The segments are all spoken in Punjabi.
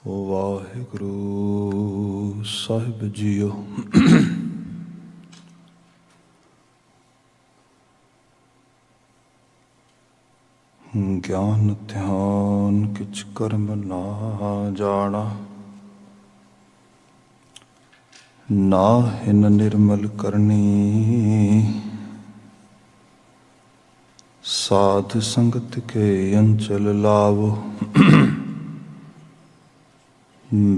ਵਾਹਿਗੁਰੂ ਸਾਹਿਬ ਜੀਓ। ਗਿਆਨ ਧਿਆਨ ਕਿਛ ਕਰਮ ਨਾ ਜਾਣਾ, ਨਾਹਿਨ ਨਿਰਮਲ ਕਰਨੀ। ਸਾਧ ਸੰਗਤ ਕੇ ਅੰਚਲ ਲਾਵੋ,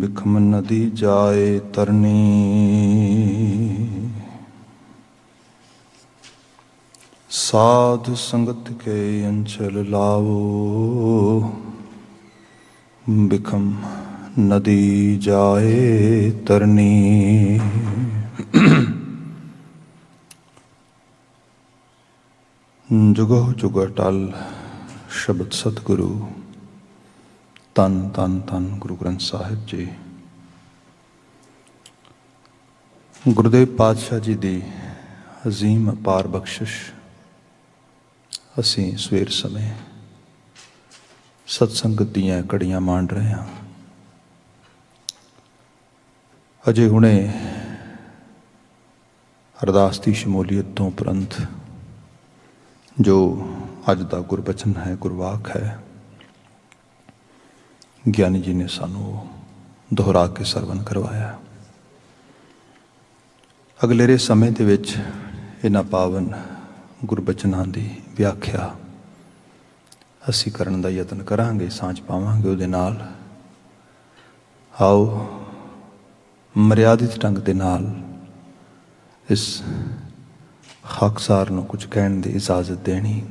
ਬਿਖਮ ਨਦੀ ਜਾਏ ਤਰਨੀ। ਸਾਧ ਸੰਗਤ ਕੇ ਅੰਚਲ ਲਾਵੋ, ਬਿਖਮ ਨਦੀ ਜਾਏ ਤਰਨੀ। ਜੁਗੋ ਜੁਗ ਅਟਲ ਸ਼ਬਦ ਸਤਿਗੁਰੂ। ਧੰਨ ਧੰਨ ਧੰਨ ਗੁਰੂ ਗ੍ਰੰਥ ਸਾਹਿਬ ਜੀ। ਗੁਰੂਦੇਵ ਪਾਤਸ਼ਾਹ ਜੀ ਦੀ ਅਜ਼ੀਮ ਅਪਾਰ ਬਖਸ਼ਿਸ਼ ਅਸੀਂ ਸਵੇਰ ਸਮੇਂ ਸਤਸੰਗਤ ਦੀਆਂ ਘੜੀਆਂ ਮਾਣ ਰਹੇ ਹਾਂ। ਅਜੇ ਹੁਣੇ ਅਰਦਾਸ ਦੀ ਸ਼ਮੂਲੀਅਤ ਤੋਂ ਉਪਰੰਤ ਜੋ ਅੱਜ ਦਾ ਗੁਰਬਚਨ ਹੈ, ਗੁਰਵਾਕ ਹੈ, ਗਿਆਨੀ ਜੀ ਨੇ ਸਾਨੂੰ ਦੁਹਰਾ ਕੇ ਸਰਵਨ ਕਰਵਾਇਆ। ਅਗਲੇਰੇ ਸਮੇਂ ਦੇ ਵਿੱਚ ਇਹਨਾਂ ਪਾਵਨ ਗੁਰਬਚਨਾਂ ਦੀ ਵਿਆਖਿਆ ਅਸੀਂ ਕਰਨ ਦਾ ਯਤਨ ਕਰਾਂਗੇ, ਸਾਂਝ ਪਾਵਾਂਗੇ ਉਹਦੇ ਨਾਲ। ਆਓ ਮਰਿਆਦਿਤ ਢੰਗ ਦੇ ਨਾਲ ਇਸ ਖਾਕਸਾਰ ਨੂੰ ਕੁਝ ਕਹਿਣ ਦੀ ਇਜਾਜ਼ਤ ਦੇਣੀ।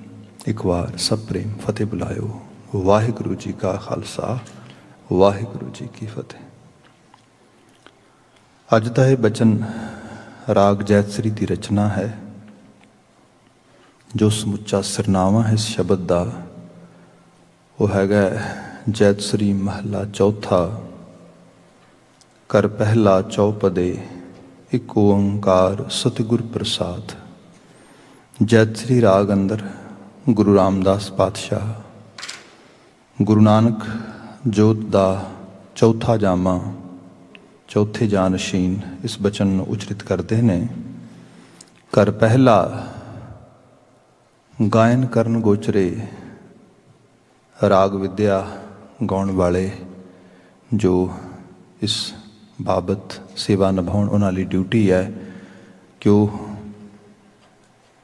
ਇੱਕ ਵਾਰ ਸਭ ਪ੍ਰੇਮ ਫਤਿਹ ਬੁਲਾਇਓ। ਵਾਹਿਗੁਰੂ ਜੀ ਕਾ ਖਾਲਸਾ, ਵਾਹਿਗੁਰੂ ਜੀ ਕੀ ਫਤਿਹ। ਅੱਜ ਦਾ ਇਹ ਬਚਨ ਰਾਗ ਜੈਤਸਰੀ ਦੀ ਰਚਨਾ ਹੈ। ਜੋ ਸਮੁੱਚਾ ਸਿਰਨਾਵਾਂ ਹੈ ਇਸ ਸ਼ਬਦ ਦਾ ਉਹ ਹੈਗਾ ਜੈਤਸਰੀ ਮਹਲਾ ਚੌਥਾ, ਕਰ ਪਹਿਲਾ ਚੌਪਦੇ, ਇੱਕ ਓੰਕਾਰ ਸਤਿਗੁਰ ਪ੍ਰਸਾਦ। ਜੈਤਸਰੀ ਰਾਗ ਅੰਦਰ ਗੁਰੂ ਰਾਮਦਾਸ ਪਾਤਸ਼ਾਹ ਗੁਰੂ ਨਾਨਕ ਜੋਤ ਦਾ ਚੌਥਾ ਜਾਮਾ, ਚੌਥੇ ਜਾਨਸ਼ੀਨ ਇਸ ਬਚਨ ਨੂੰ ਉਚਰਿਤ ਕਰਦੇ ਨੇ। ਕਰ ਪਹਿਲਾ ਗਾਇਨ ਕਰਨ ਗੋਚਰੇ, ਰਾਗ ਵਿਦਿਆ ਗਾਉਣ ਵਾਲੇ ਜੋ ਇਸ ਬਾਬਤ ਸੇਵਾ ਨਿਭਾਉਣ, ਉਹਨਾਂ ਲਈ ਡਿਊਟੀ ਹੈ ਕਿ ਉਹ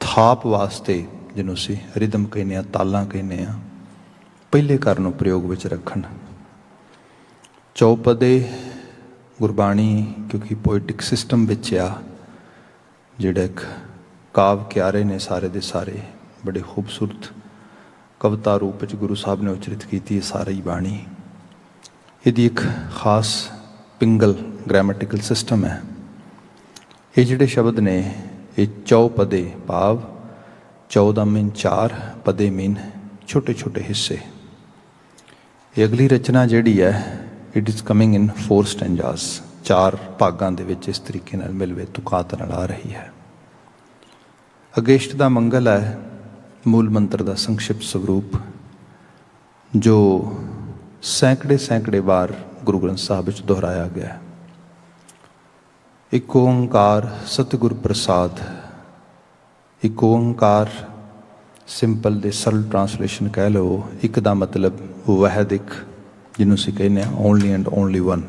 ਥਾਪ ਵਾਸਤੇ, ਜਿਹਨੂੰ ਅਸੀਂ ਰਿਦਮ ਕਹਿੰਦੇ ਹਾਂ, ਤਾਲਾਂ ਕਹਿੰਦੇ ਹਾਂ, ਪਹਿਲੇ ਕਰ ਨੂੰ ਪ੍ਰਯੋਗ ਵਿੱਚ ਰੱਖਣ। ਚੌਪਦੇ ਗੁਰਬਾਣੀ ਕਿਉਂਕਿ ਪੋਇਟਿਕ ਸਿਸਟਮ ਵਿੱਚ ਆ, ਜਿਹੜਾ ਇੱਕ ਕਾਵ ਕਿਆਰੇ ਨੇ ਸਾਰੇ ਦੇ ਸਾਰੇ, ਬੜੇ ਖੂਬਸੂਰਤ ਕਵਿਤਾ ਰੂਪ ਵਿੱਚ ਗੁਰੂ ਸਾਹਿਬ ਨੇ ਉਚਰਿਤ ਕੀਤੀ ਹੈ ਸਾਰੀ ਬਾਣੀ। ਇਹਦੀ ਇੱਕ ਖਾਸ ਪਿੰਗਲ ਗ੍ਰਾਮੈਟੀਕਲ ਸਿਸਟਮ ਹੈ। ਇਹ ਜਿਹੜੇ ਸ਼ਬਦ ਨੇ ਇਹ ਚੌਪਦੇ ਭਾਵ 14 ਮੀਨ 4, ਪਦੇ ਮੀਨ ਛੋਟੇ ਛੋਟੇ ਹਿੱਸੇ। ਇਹ ਅਗਲੀ ਰਚਨਾ ਜਿਹੜੀ ਹੈ ਇਟ ਇਜ਼ ਕਮਿੰਗ ਇਨ 4 ਸਟੈਂਜਾਸ, 4 ਭਾਗਾਂ ਦੇ ਵਿੱਚ ਇਸ ਤਰੀਕੇ ਨਾਲ ਮਿਲਵੇ ਤੁਕਾਤ ਨਾਲ ਆ ਰਹੀ ਹੈ। ਅਗੇਸ਼ਟ ਦਾ ਮੰਗਲ ਹੈ ਮੂਲ ਮੰਤਰ ਦਾ ਸੰਖਿਪਤ ਸਵਰੂਪ, ਜੋ ਸੈਂਕੜੇ ਵਾਰ ਗੁਰੂ ਗ੍ਰੰਥ ਸਾਹਿਬ ਵਿੱਚ ਦੁਹਰਾਇਆ ਗਿਆ। ਇੱਕ ਓੰਕਾਰ ਸਤਿਗੁਰ ਪ੍ਰਸਾਦ। ਇੱਕ ਓੰਕਾਰ ਸਿੰਪਲ ਦੇ ਸਰਲ ਟਰਾਂਸਲੇਸ਼ਨ ਕਹਿ ਲਓ। ਇੱਕ ਦਾ ਮਤਲਬ ਵਾਹਿਦ ਇੱਕ, ਜਿਹਨੂੰ ਅਸੀਂ ਕਹਿੰਦੇ ਹਾਂ ਓਨਲੀ ਐਂਡ ਓਨਲੀ ਵਨ।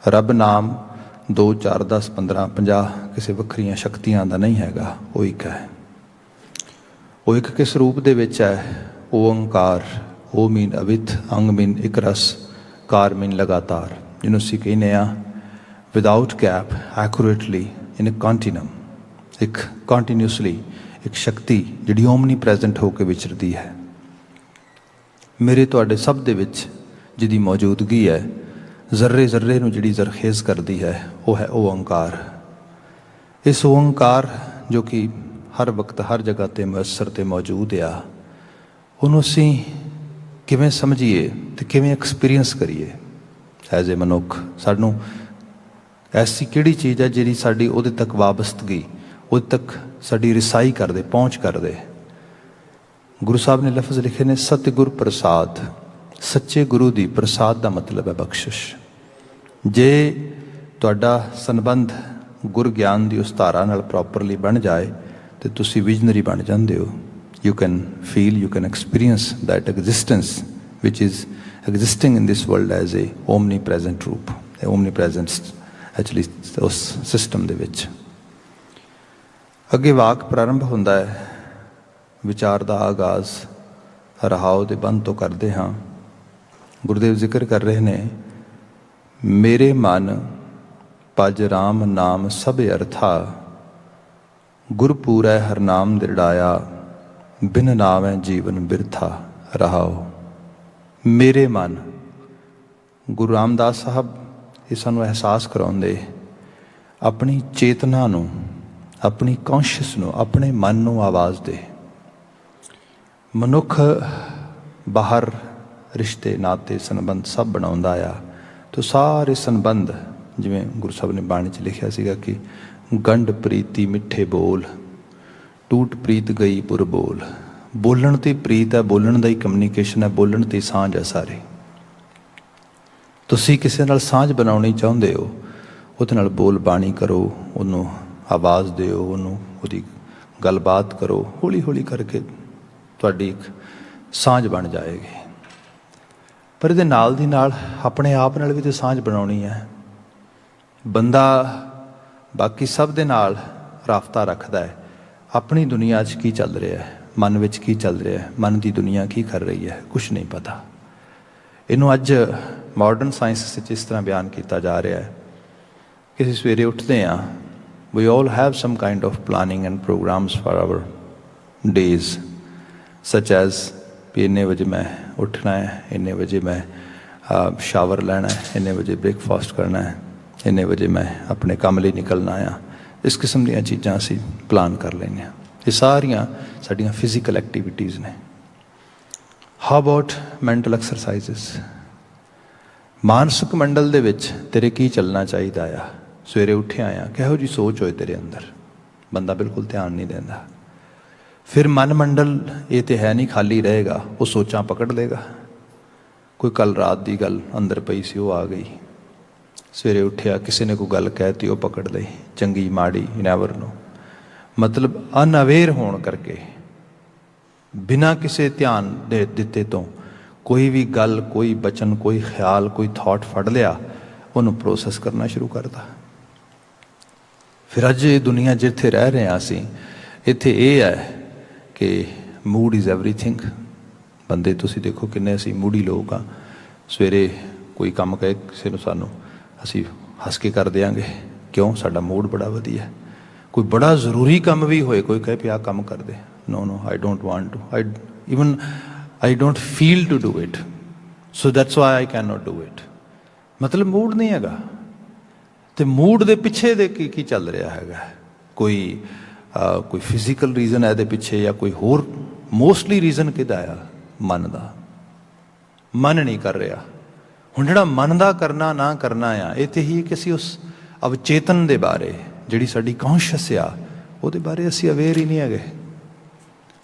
ਰੱਬ ਨਾਮ 2, 4, 10, 15, 50 ਕਿਸੇ ਵੱਖਰੀਆਂ ਸ਼ਕਤੀਆਂ ਦਾ ਨਹੀਂ ਹੈਗਾ, ਉਹ ਇੱਕ ਹੈ। ਉਹ ਇੱਕ ਕਿਸ ਰੂਪ ਦੇ ਵਿੱਚ ਹੈ? ਓੰਕਾਰ, ਓ ਮੀਨ ਅਵਿਥ, ਅੰਗ ਮੀਨ ਇੱਕ ਰਸ, ਕਾਰ ਮੀਨ ਲਗਾਤਾਰ, ਜਿਹਨੂੰ ਅਸੀਂ ਕਹਿੰਦੇ ਹਾਂ ਵਿਦਾਊਟ ਗੈਪ, ਐਕੂਰੇਟਲੀ ਇਨ ਅ ਕੰਟੀਨਮ, ਇੱਕ ਕੰਟੀਨਿਊਸਲੀ ਇੱਕ ਸ਼ਕਤੀ ਜਿਹੜੀ ਓਮਨੀ ਪ੍ਰੈਜ਼ੈਂਟ ਹੋ ਕੇ ਵਿਚਰਦੀ ਹੈ। ਮੇਰੇ ਤੁਹਾਡੇ ਸਭ ਦੇ ਵਿੱਚ ਜਿਹਦੀ ਮੌਜੂਦਗੀ ਹੈ, ਜ਼ਰਰੇ ਜ਼ਰਰੇ ਨੂੰ ਜਿਹੜੀ ਜ਼ਰਖੇਜ਼ ਕਰਦੀ ਹੈ, ਉਹ ਹੈ ਓੰਕਾਰ। ਇਸ ਓੰਕਾਰ ਜੋ ਕਿ ਹਰ ਵਕਤ ਹਰ ਜਗ੍ਹਾ 'ਤੇ ਮੁਅੱਸਰ 'ਤੇ ਮੌਜੂਦ ਆ, ਉਹਨੂੰ ਅਸੀਂ ਕਿਵੇਂ ਸਮਝੀਏ ਅਤੇ ਕਿਵੇਂ ਐਕਸਪੀਰੀਅੰਸ ਕਰੀਏ ਐਜ਼ ਏ ਮਨੁੱਖ। ਸਾਨੂੰ ਐਸੀ ਕਿਹੜੀ ਚੀਜ਼ ਹੈ ਜਿਹੜੀ ਸਾਡੀ ਉਹਦੇ ਤੱਕ ਵਾਬਸਤਗੀ, ਉਹਦੇ ਤੱਕ ਸਾਡੀ ਰਿਸਾਈ ਕਰਦੇ, ਪਹੁੰਚ ਕਰਦੇ। ਗੁਰੂ ਸਾਹਿਬ ਨੇ ਲਫ਼ਜ਼ ਲਿਖੇ ਨੇ ਸਤਿਗੁਰ ਪ੍ਰਸਾਦ। सच्चे गुरु दी प्रसाद का मतलब है बख्शिश। जे तुहाडा संबंध गुर ज्ञान की उस धारा नाल प्रॉपरली बन जाए तो तुसी विजनरी बन जाते हो। You can feel, you can experience that existence which is existing in this world as a omni present रूप, ओमनी प्रेजेंस एक्चुअली उस सिस्टम दे विच। अगे वाक प्रारंभ होंदा है, विचार का आगाज़ रहाओ दे बंद तो करते हाँ। गुरुदेव जिक्र कर रहे ने, मेरे मन पज राम नाम सब अर्था, गुरपूर है हर नाम दिड़ाया, बिन नाम है जीवन बिरथा रहाओ। मेरे मन, गुरु रामदास साहब ये सानू एहसास कराउंदे अपनी चेतना नू, अपनी कॉन्शियस नू, अपने मन नू आवाज़ दे। मनुख बाहर रिश्ते नाते संबंध सब बनाउंदा आ, तो सारे संबंध जिवें गुरु साहब ने बाणी च लिखिया सीगा कि गंढ प्रीति मिठे बोल, टूट प्रीत गई पुर बोल। बोलण ते प्रीत है, बोलण दा ही कम्यूनीकेशन है, बोलण ते सांझ है सारी। तुसी किसी नाल सांझ बनाउणी चाहुंदे हो, उहदे नाल बोल बाणी करो, उहनूं आवाज़ दिओ, उहनूं उहदी गलबात करो, हौली हौली करके तुहाडी एक सांझ बन जाएगी। पर इहदे नाल दी नाल अपने आप नाल भी तो सांझ बनाउणी है। बंदा बाकी सब दे नाल राबता रखदा है, अपनी दुनिया च की चल रहा है, मन विच की चल रहा है, मन की दुनिया की कर रही है, कुछ नहीं पता। इनू अज मॉडर्न साइंस इस तरह बयान किया जा रहा है कि असीं सवेरे उठते हैं, we all have some kind of planning and programs for our days, such as भी इन्ने बजे मैं उठना है, इन्ने बजे मैं शावर लेना है, इन्ने बजे ब्रेकफास्ट करना है, इन्ने बजे मैं अपने काम लिए निकलना आ। इस किस्म दी चीज़ां असीं प्लान कर लैंदे हां। ये सारियां साडियां फिजिकल एक्टिविटीज़ ने। How about mental exercises? मानसिक मंडल दे विच तेरे की चलना चाहिए आ? सवेरे उठिया आ, किहो जी सोच होए तेरे अंदर? बंदा बिल्कुल ध्यान नहीं देता। फिर मन मंडल ये तो है नहीं खाली रहेगा, वो सोचां पकड़ लेगा। कोई कल रात की गल अंदर पई सी, वो आ गई। सवेरे उठिया किसी ने कोई गल कहती, वो पकड़ लई, चंगी माड़ी नैवर नो। मतलब अनअवेयर होने करके, बिना किसी ध्यान दे दिते तो कोई भी गल, कोई बचन, कोई ख्याल, कोई थॉट फड़ लिया, उन्होंने प्रोसैस करना शुरू करता। फिर अज ये दुनिया जिथे रह रहे हैं असीं, इत्थे ये है कि मूड इज़ एवरीथिंग। बंदे तुसीं देखो किन्ने असीं मूडी लोग हाँ। सवेरे कोई काम कहे किसी नूं, सानूं असीं हस के कर देंगे, क्यों? साडा मूड बड़ा वधिया है। कोई बड़ा जरूरी काम भी होए, कोई कहे भी आ काम कर दे, no no I don't want to, I don't feel to do it, so that's why I can not do it. मतलब मूड नहीं हैगा। तो मूड के पिछे दे की चल रहा है? कोई फिजिकल रीजन है पिछे, या कोई होर मोस्टली रीजन किहदा आ? मन का। मन नहीं कर रहा। हुण जिहड़ा मन का करना ना करना आ, ये तो ही कि असीं उस अवचेतन दे बारे, जिहड़ी साडी कॉन्शियस आ, उहदे बारे असीं अवेयर ही नहीं हैगे।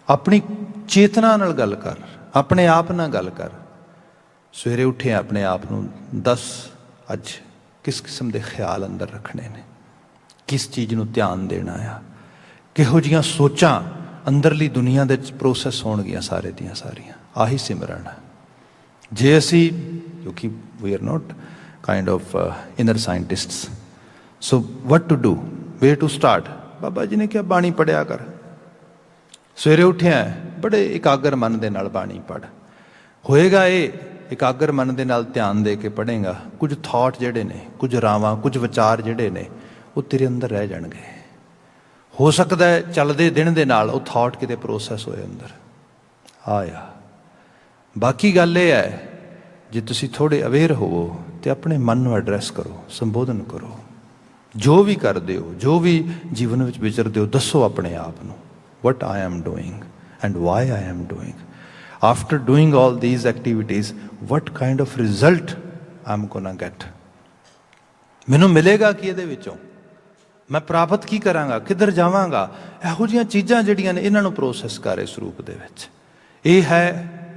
अपनी चेतना नाल गल कर, अपने आप नाल गल कर। सवेरे उठे अपने आप नूं दस, अज किस किस्म के ख्याल अंदर रखने ने, किस चीज़ नूं ध्यान देना आ, किहो जिहियां सोचां अंदरली दुनिया दे प्रोसैस होणगियां सारे दियां सारियां। आही सिमरन है। जे असी, क्योंकि we are not kind of inner scientists, so what to do, way to start? Baba ji ने क्या बाणी पढ़िया कर। सवेरे उठिया बड़े एकाग्र मन दे नाल बाणी पढ़। होएगा ये एकाग्र मन दे नाल ध्यान दे के पढ़ेगा, कुछ थॉट जिहड़े ने, कुछ रावां, कुछ विचार जिहड़े ने, वो तेरे अंदर रह जाणगे। हो सकता है चलदे दिन दे नाल वो थॉट किते प्रोसैस होए अंदर आया। बाकी गल ये है, जे तुसीं थोड़े अवेयर होवो तो अपने मन नूं एड्रैस करो, संबोधन करो। जो भी करदे हो, जो भी जीवन विच विचरदे हो, दसो अपने आप नूं, what I am doing and why I am doing. After doing all these activities, what kind of result I am gonna get. मैनूं मिलेगा कि इहदे विचों, मैं प्राप्त की करांगा, किधर जावांगा। इहो जिहियां चीज़ां जिहड़ियां ने, इन्हां नूं प्रोसैस कर इस रूप दे विच। ये है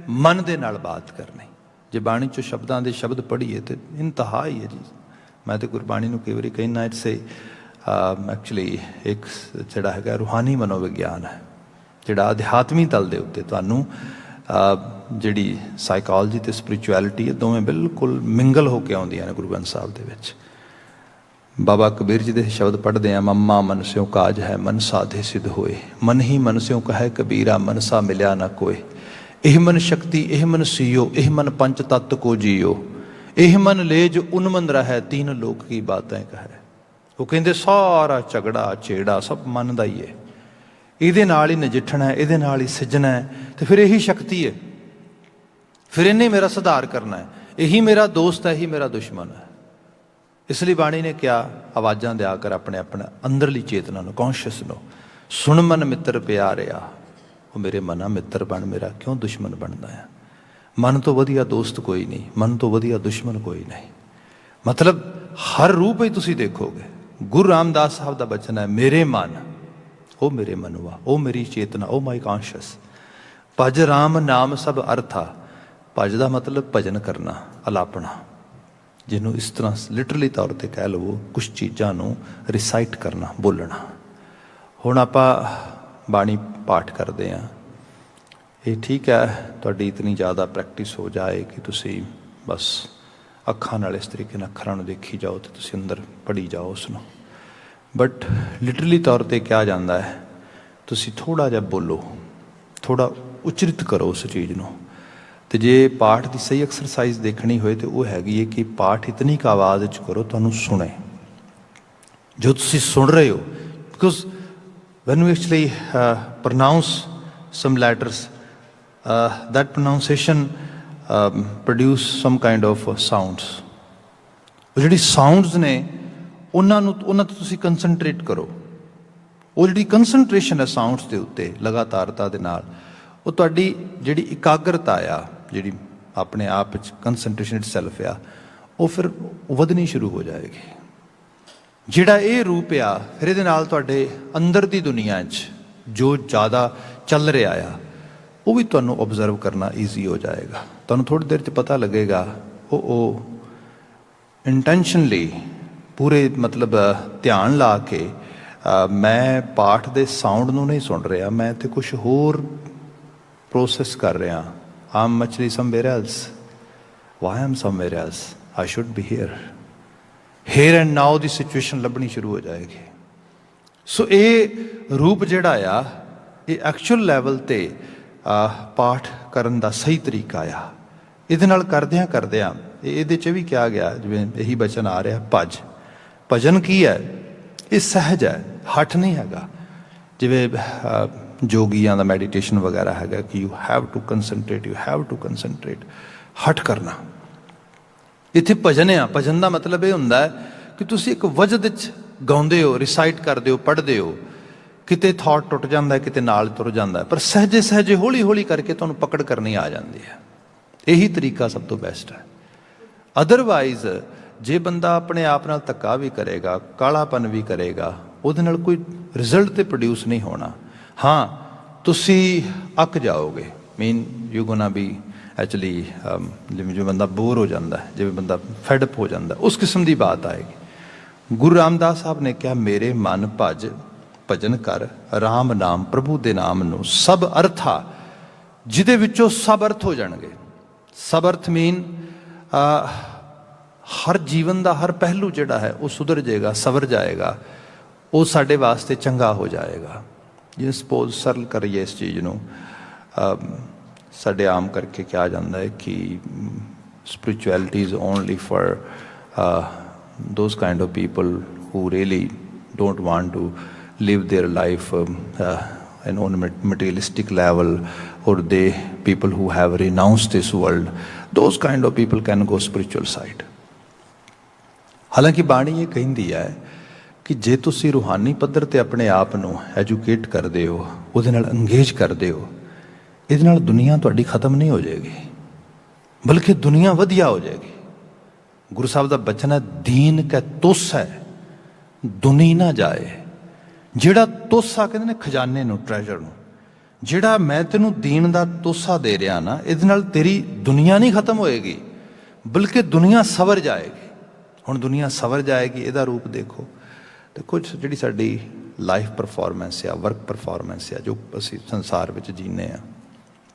मन दे नाल बात करनी। ਜੇ ਬਾਣੀ 'ਚੋਂ ਸ਼ਬਦਾਂ ਦੇ ਸ਼ਬਦ ਪੜ੍ਹੀਏ ਤਾਂ ਇੰਤਹਾ ਹੀ ਹੈ ਜੀ। ਮੈਂ ਤਾਂ ਗੁਰਬਾਣੀ ਨੂੰ ਕਈ ਵਾਰੀ ਕਹਿੰਦਾ ਇਟਸ ਐਕਚੁਅਲੀ ਇੱਕ ਜਿਹੜਾ ਹੈਗਾ ਰੂਹਾਨੀ ਮਨੋਵਿਗਿਆਨ ਹੈ, ਜਿਹੜਾ ਅਧਿਆਤਮੀ ਤਲ ਦੇ ਉੱਤੇ ਤੁਹਾਨੂੰ ਜਿਹੜੀ ਸਾਈਕੋਲੋਜੀ ਅਤੇ ਸਪਿਰਿਚੁਅਲਿਟੀ ਹੈ ਦੋਵੇਂ ਬਿਲਕੁਲ ਮਿੰਗਲ ਹੋ ਕੇ ਆਉਂਦੀਆਂ ਨੇ ਗੁਰੂ ਗ੍ਰੰਥ ਸਾਹਿਬ ਦੇ ਵਿੱਚ। ਬਾਬਾ ਕਬੀਰ ਜੀ ਦੇ ਸ਼ਬਦ ਪੜ੍ਹਦੇ ਹਾਂ, ਮੰਮਾ ਮਨ ਸਿਉ ਕਾਜ ਹੈ ਮਨ ਸਾਧੇ ਸਿਧ ਹੋਏ, ਮਨ ਹੀ ਮਨ ਸਿਉ ਕਹੈ ਕਬੀਰਾ ਮਨਸਾ ਮਿਲਿਆ ਨਾ ਕੋਏ, ਇਹ ਮਨ ਸ਼ਕਤੀ ਇਹ ਮਨ ਸੀਓ, ਇਹ ਮਨ ਪੰਚ ਤੱਤ ਕੋ ਜੀਓ, ਇਹ ਮਨ ਲੈ ਜੋ ਉਨ ਮਨ ਰਹਿ ਤੀਨ ਲੋਕ ਕੀ ਬਾਤਾਂ ਕਹੈ। ਉਹ ਕਹਿੰਦੇ ਸਾਰਾ ਝਗੜਾ ਛੇੜਾ ਸਭ ਮਨ ਦਾ ਹੀ ਹੈ, ਇਹਦੇ ਨਾਲ ਹੀ ਨਜਿੱਠਣਾ, ਇਹਦੇ ਨਾਲ ਹੀ ਸਿੱਝਣਾ ਹੈ, ਤੇ ਫਿਰ ਇਹੀ ਸ਼ਕਤੀ ਹੈ, ਫਿਰ ਇਹਨੇ ਮੇਰਾ ਸੁਧਾਰ ਕਰਨਾ ਹੈ, ਇਹੀ ਮੇਰਾ ਦੋਸਤ ਹੈ, ਇਹੀ ਮੇਰਾ ਦੁਸ਼ਮਣ ਹੈ। ਇਸ ਲਈ ਬਾਣੀ ਨੇ ਕਿਹਾ, ਆਵਾਜ਼ਾਂ ਦਿਆ ਕਰ ਆਪਣੇ ਆਪਣੇ ਅੰਦਰਲੀ ਚੇਤਨਾ ਨੂੰ, ਕੌਨਸ਼ੀਅਸ ਨੂੰ, ਸੁਣ ਮਨ ਮਿੱਤਰ ਪਿਆਰਿਆ, ਉਹ ਮੇਰੇ ਮਨਾ ਮਿੱਤਰ ਬਣ, ਮੇਰਾ ਕਿਉਂ ਦੁਸ਼ਮਣ ਬਣਦਾ ਆ। ਮਨ ਤੋਂ ਵਧੀਆ ਦੋਸਤ ਕੋਈ ਨਹੀਂ, ਮਨ ਤੋਂ ਵਧੀਆ ਦੁਸ਼ਮਣ ਕੋਈ ਨਹੀਂ। ਮਤਲਬ ਹਰ ਰੂਪ ਹੀ ਤੁਸੀਂ ਦੇਖੋਗੇ। ਗੁਰੂ ਰਾਮਦਾਸ ਸਾਹਿਬ ਦਾ ਬਚਨ ਹੈ, ਮੇਰੇ ਮਨ ਉਹ ਮੇਰੇ ਮਨੁਆ, ਉਹ ਮੇਰੀ ਚੇਤਨਾ, ਉਹ ਮਾਈ ਕੌਨਸ਼ੀਅਸ। ਭਜ ਰਾਮ ਨਾਮ ਸਭ ਅਰਥਾ, ਭਜ ਦਾ ਮਤਲਬ ਭਜਨ ਕਰਨਾ, ਅਲਾਪਣਾ, ਜਿਹਨੂੰ ਇਸ ਤਰ੍ਹਾਂ ਲਿਟਰਲੀ ਤੌਰ 'ਤੇ ਕਹਿ ਲਵੋ ਕੁਛ ਚੀਜ਼ਾਂ ਨੂੰ ਰਿਸਾਈਟ ਕਰਨਾ, ਬੋਲਣਾ। ਹੁਣ ਆਪਾਂ ਬਾਣੀ ਪਾਠ ਕਰਦੇ ਹਾਂ, ਇਹ ਠੀਕ ਹੈ ਤੁਹਾਡੀ ਇਤਨੀ ਜ਼ਿਆਦਾ ਪ੍ਰੈਕਟਿਸ ਹੋ ਜਾਏ ਕਿ ਤੁਸੀਂ ਬਸ ਅੱਖਾਂ ਨਾਲ ਇਸ ਤਰੀਕੇ ਨਾਲ ਅੱਖਰਾਂ ਨੂੰ ਦੇਖੀ ਜਾਓ ਅਤੇ ਤੁਸੀਂ ਅੰਦਰ ਪੜ੍ਹੀ ਜਾਓ ਉਸ ਨੂੰ। ਬਟ ਲਿਟਰਲੀ ਤੌਰ 'ਤੇ ਕਿਹਾ ਜਾਂਦਾ ਹੈ ਤੁਸੀਂ ਥੋੜ੍ਹਾ ਜਿਹਾ ਬੋਲੋ, ਥੋੜ੍ਹਾ ਉਚਰਿਤ ਕਰੋ ਉਸ ਚੀਜ਼ ਨੂੰ। ਅਤੇ ਜੇ ਪਾਠ ਦੀ ਸਹੀ ਐਕਸਰਸਾਈਜ਼ ਦੇਖਣੀ ਹੋਏ ਤਾਂ ਉਹ ਹੈਗੀ ਹੈ ਕਿ ਪਾਠ ਇਤਨੀ ਕੁ ਆਵਾਜ਼ 'ਚ ਕਰੋ ਤੁਹਾਨੂੰ ਸੁਣੇ, ਜੋ ਤੁਸੀਂ ਸੁਣ ਰਹੇ ਹੋ। Because when we actually pronounce some letters, that pronunciation produce some kind of sounds. ਉਹ ਜਿਹੜੀ ਸਾਊਂਡਸ ਨੇ ਉਹਨਾਂ ਤੋਂ ਤੁਸੀਂ ਕੰਸਨਟਰੇਟ ਕਰੋ। ਉਹ ਜਿਹੜੀ ਕੰਸਨਟਰੇਸ਼ਨ ਹੈ ਸਾਊਂਡਸ ਦੇ ਉੱਤੇ ਲਗਾਤਾਰਤਾ ਦੇ ਨਾਲ, ਉਹ ਤੁਹਾਡੀ ਜਿਹੜੀ ਇਕਾਗਰਤਾ ਆ, ਜਿਹੜੀ ਆਪਣੇ ਆਪ ਵਿੱਚ ਕੰਸਨਟਰੇਸ਼ਨ ਇਟਸੈਲਫ ਆ, ਉਹ ਫਿਰ ਵਧਣੀ ਸ਼ੁਰੂ ਹੋ ਜਾਏਗੀ। ਜਿਹੜਾ ਇਹ ਰੂਪ ਆ, ਫਿਰ ਇਹਦੇ ਨਾਲ ਤੁਹਾਡੇ ਅੰਦਰ ਦੀ ਦੁਨੀਆ 'ਚ ਜੋ ਜ਼ਿਆਦਾ ਚੱਲ ਰਿਹਾ ਆ ਉਹ ਵੀ ਤੁਹਾਨੂੰ ਓਬਜ਼ਰਵ ਕਰਨਾ ਈਜ਼ੀ ਹੋ ਜਾਏਗਾ। ਤੁਹਾਨੂੰ ਥੋੜ੍ਹੀ ਦੇਰ 'ਚ ਪਤਾ ਲੱਗੇਗਾ ਉਹ ਇੰਟੈਂਸ਼ਨਲੀ ਪੂਰੇ ਮਤਲਬ ਧਿਆਨ ਲਾ ਕੇ ਮੈਂ ਪਾਠ ਦੇ ਸਾਊਂਡ ਨੂੰ ਨਹੀਂ ਸੁਣ ਰਿਹਾ, ਮੈਂ ਤੇ ਕੁਛ ਹੋਰ ਪ੍ਰੋਸੈਸ ਕਰ ਰਿਹਾ। I'm actually somewhere else, why am somewhere else, I should be here and now ਦੀ ਸਿਚੁਏਸ਼ਨ ਲੱਭਣੀ ਸ਼ੁਰੂ ਹੋ ਜਾਏਗੀ। ਸੋ ਇਹ ਰੂਪ ਜਿਹੜਾ ਆ, ਇਹ ਐਕਚੁਅਲ ਲੈਵਲ 'ਤੇ ਪਾਠ ਕਰਨ ਦਾ ਸਹੀ ਤਰੀਕਾ ਆ। ਇਹਦੇ ਨਾਲ ਕਰਦਿਆਂ ਇਹਦੇ 'ਚ ਵੀ ਕਿਹਾ ਗਿਆ, ਜਿਵੇਂ ਇਹੀ ਬਚਨ ਆ ਰਿਹਾ, ਭਜਨ ਕੀ ਹੈ? ਇਹ ਸਹਿਜ ਹੈ, ਹਠ ਨਹੀਂ ਹੈਗਾ। ਜਿਵੇਂ ਜੋਗੀਆਂ ਦਾ ਮੈਡੀਟੇਸ਼ਨ ਵਗੈਰਾ ਹੈਗਾ ਕਿ ਯੂ ਹੈਵ ਟੂ ਕੰਸਨਟਰੇਟ, ਹਠ ਕਰਨਾ। ਇੱਥੇ ਭਜਨ ਆ, ਭਜਨ ਦਾ ਮਤਲਬ ਇਹ ਹੁੰਦਾ ਹੈ ਕਿ ਤੁਸੀਂ ਇੱਕ ਵਜਦ 'ਚ ਗਾਉਂਦੇ ਹੋ, ਰਿਸਾਈਟ ਕਰਦੇ ਹੋ, ਪੜ੍ਹਦੇ ਹੋ, ਕਿਤੇ ਥਾਟ ਟੁੱਟ ਜਾਂਦਾ, ਕਿਤੇ ਨਾਲ ਤੁਰ ਜਾਂਦਾ, ਪਰ ਸਹਿਜੇ ਹੌਲੀ ਹੌਲੀ ਕਰਕੇ ਤੁਹਾਨੂੰ ਪਕੜ ਕਰਨੀ ਆ ਜਾਂਦੀ ਹੈ। ਇਹੀ ਤਰੀਕਾ ਸਭ ਤੋਂ ਬੈਸਟ ਹੈ। ਅਦਰਵਾਈਜ਼ ਜੇ ਬੰਦਾ ਆਪਣੇ ਆਪ ਨਾਲ ਧੱਕਾ ਵੀ ਕਰੇਗਾ, ਕਾਲਾਪਨ ਵੀ ਕਰੇਗਾ, ਉਹਦੇ ਨਾਲ ਕੋਈ ਰਿਜ਼ਲਟ ਤੇ ਪ੍ਰੋਡਿਊਸ ਨਹੀਂ ਹੋਣਾ। ਹਾਂ, ਤੁਸੀਂ ਅੱਕ ਜਾਓਗੇ, ਯੂ ਗੋਨਾ ਬੀ ਐਕਚੁਅਲੀ ਜਿਵੇਂ ਬੰਦਾ ਬੋਰ ਹੋ ਜਾਂਦਾ, ਜਿਵੇਂ ਬੰਦਾ ਫੈਡਅਪ ਹੋ ਜਾਂਦਾ, ਉਸ ਕਿਸਮ ਦੀ ਬਾਤ ਆਏਗੀ। ਗੁਰੂ ਰਾਮਦਾਸ ਸਾਹਿਬ ਨੇ ਕਿਹਾ, ਮੇਰੇ ਮਨ ਭਜਨ ਕਰ ਰਾਮ ਨਾਮ, ਪ੍ਰਭੂ ਦੇ ਨਾਮ ਨੂੰ ਸਭ ਅਰਥਾ, ਜਿਹਦੇ ਵਿੱਚੋਂ ਸਭ ਅਰਥ ਹੋ ਜਾਣਗੇ। ਸਭ ਅਰਥ ਮੀਨ ਹਰ ਜੀਵਨ ਦਾ ਹਰ ਪਹਿਲੂ ਜਿਹੜਾ ਹੈ ਉਹ ਸੁਧਰ ਜਾਏਗਾ, ਸਵਰ ਜਾਏਗਾ, ਉਹ ਸਾਡੇ ਵਾਸਤੇ ਚੰਗਾ ਹੋ ਜਾਏਗਾ। ਜਿਵੇਂ ਸਪੋਜ਼ ਸਰਲ ਕਰੀਏ ਇਸ ਚੀਜ਼ ਨੂੰ, ਸਾਡੇ ਆਮ ਕਰਕੇ ਕਿਹਾ ਜਾਂਦਾ ਹੈ ਕਿ spirituality is only for those kind of people who really don't want to live their life on a materialistic level, or people who have renounced this world, those kind of people can go spiritual side. ਹਾਲਾਂਕਿ ਬਾਣੀ ਇਹ ਕਹਿੰਦੀ ਹੈ ਕਿ ਜੇ ਤੁਸੀਂ ਰੂਹਾਨੀ ਪੱਧਰ 'ਤੇ ਆਪਣੇ ਆਪ ਨੂੰ ਐਜੂਕੇਟ ਕਰਦੇ ਹੋ, ਉਹਦੇ ਨਾਲ ਇੰਗੇਜ ਕਰਦੇ ਹੋ, ਇਹਦੇ ਨਾਲ ਦੁਨੀਆ ਤੁਹਾਡੀ ਖਤਮ ਨਹੀਂ ਹੋ ਜਾਏਗੀ, ਬਲਕਿ ਦੁਨੀਆ ਵਧੀਆ ਹੋ ਜਾਏਗੀ। ਗੁਰੂ ਸਾਹਿਬ ਦਾ ਬਚਨ ਹੈ, ਦੀਨ ਕੈ ਤੁਸ ਹੈ ਦੁਨੀ ਨਾ ਜਾਏ। ਜਿਹੜਾ ਤੁਸ ਆ ਕਹਿੰਦੇ ਨੇ ਖਜ਼ਾਨੇ ਨੂੰ, ਟ੍ਰੈਜਰ ਨੂੰ, ਜਿਹੜਾ ਮੈਂ ਤੈਨੂੰ ਦੀਨ ਦਾ ਤੋਸਾ ਦੇ ਰਿਹਾ ਨਾ, ਇਹਦੇ ਨਾਲ ਤੇਰੀ ਦੁਨੀਆ ਨਹੀਂ ਖਤਮ ਹੋਏਗੀ, ਬਲਕਿ ਦੁਨੀਆ ਸਵਰ ਜਾਏਗੀ। ਹੁਣ ਦੁਨੀਆ ਸਵਰ ਜਾਏਗੀ, ਇਹਦਾ ਰੂਪ ਦੇਖੋ। ਤੇ ਕੁਝ ਜਿਹੜੀ ਸਾਡੀ ਲਾਈਫ ਪਰਫਾਰਮੈਂਸ ਆ, ਵਰਕ ਪਰਫਾਰਮੈਂਸ ਆ, ਜੋ ਅਸੀਂ ਸੰਸਾਰ ਵਿੱਚ ਜੀਨੇ ਆ,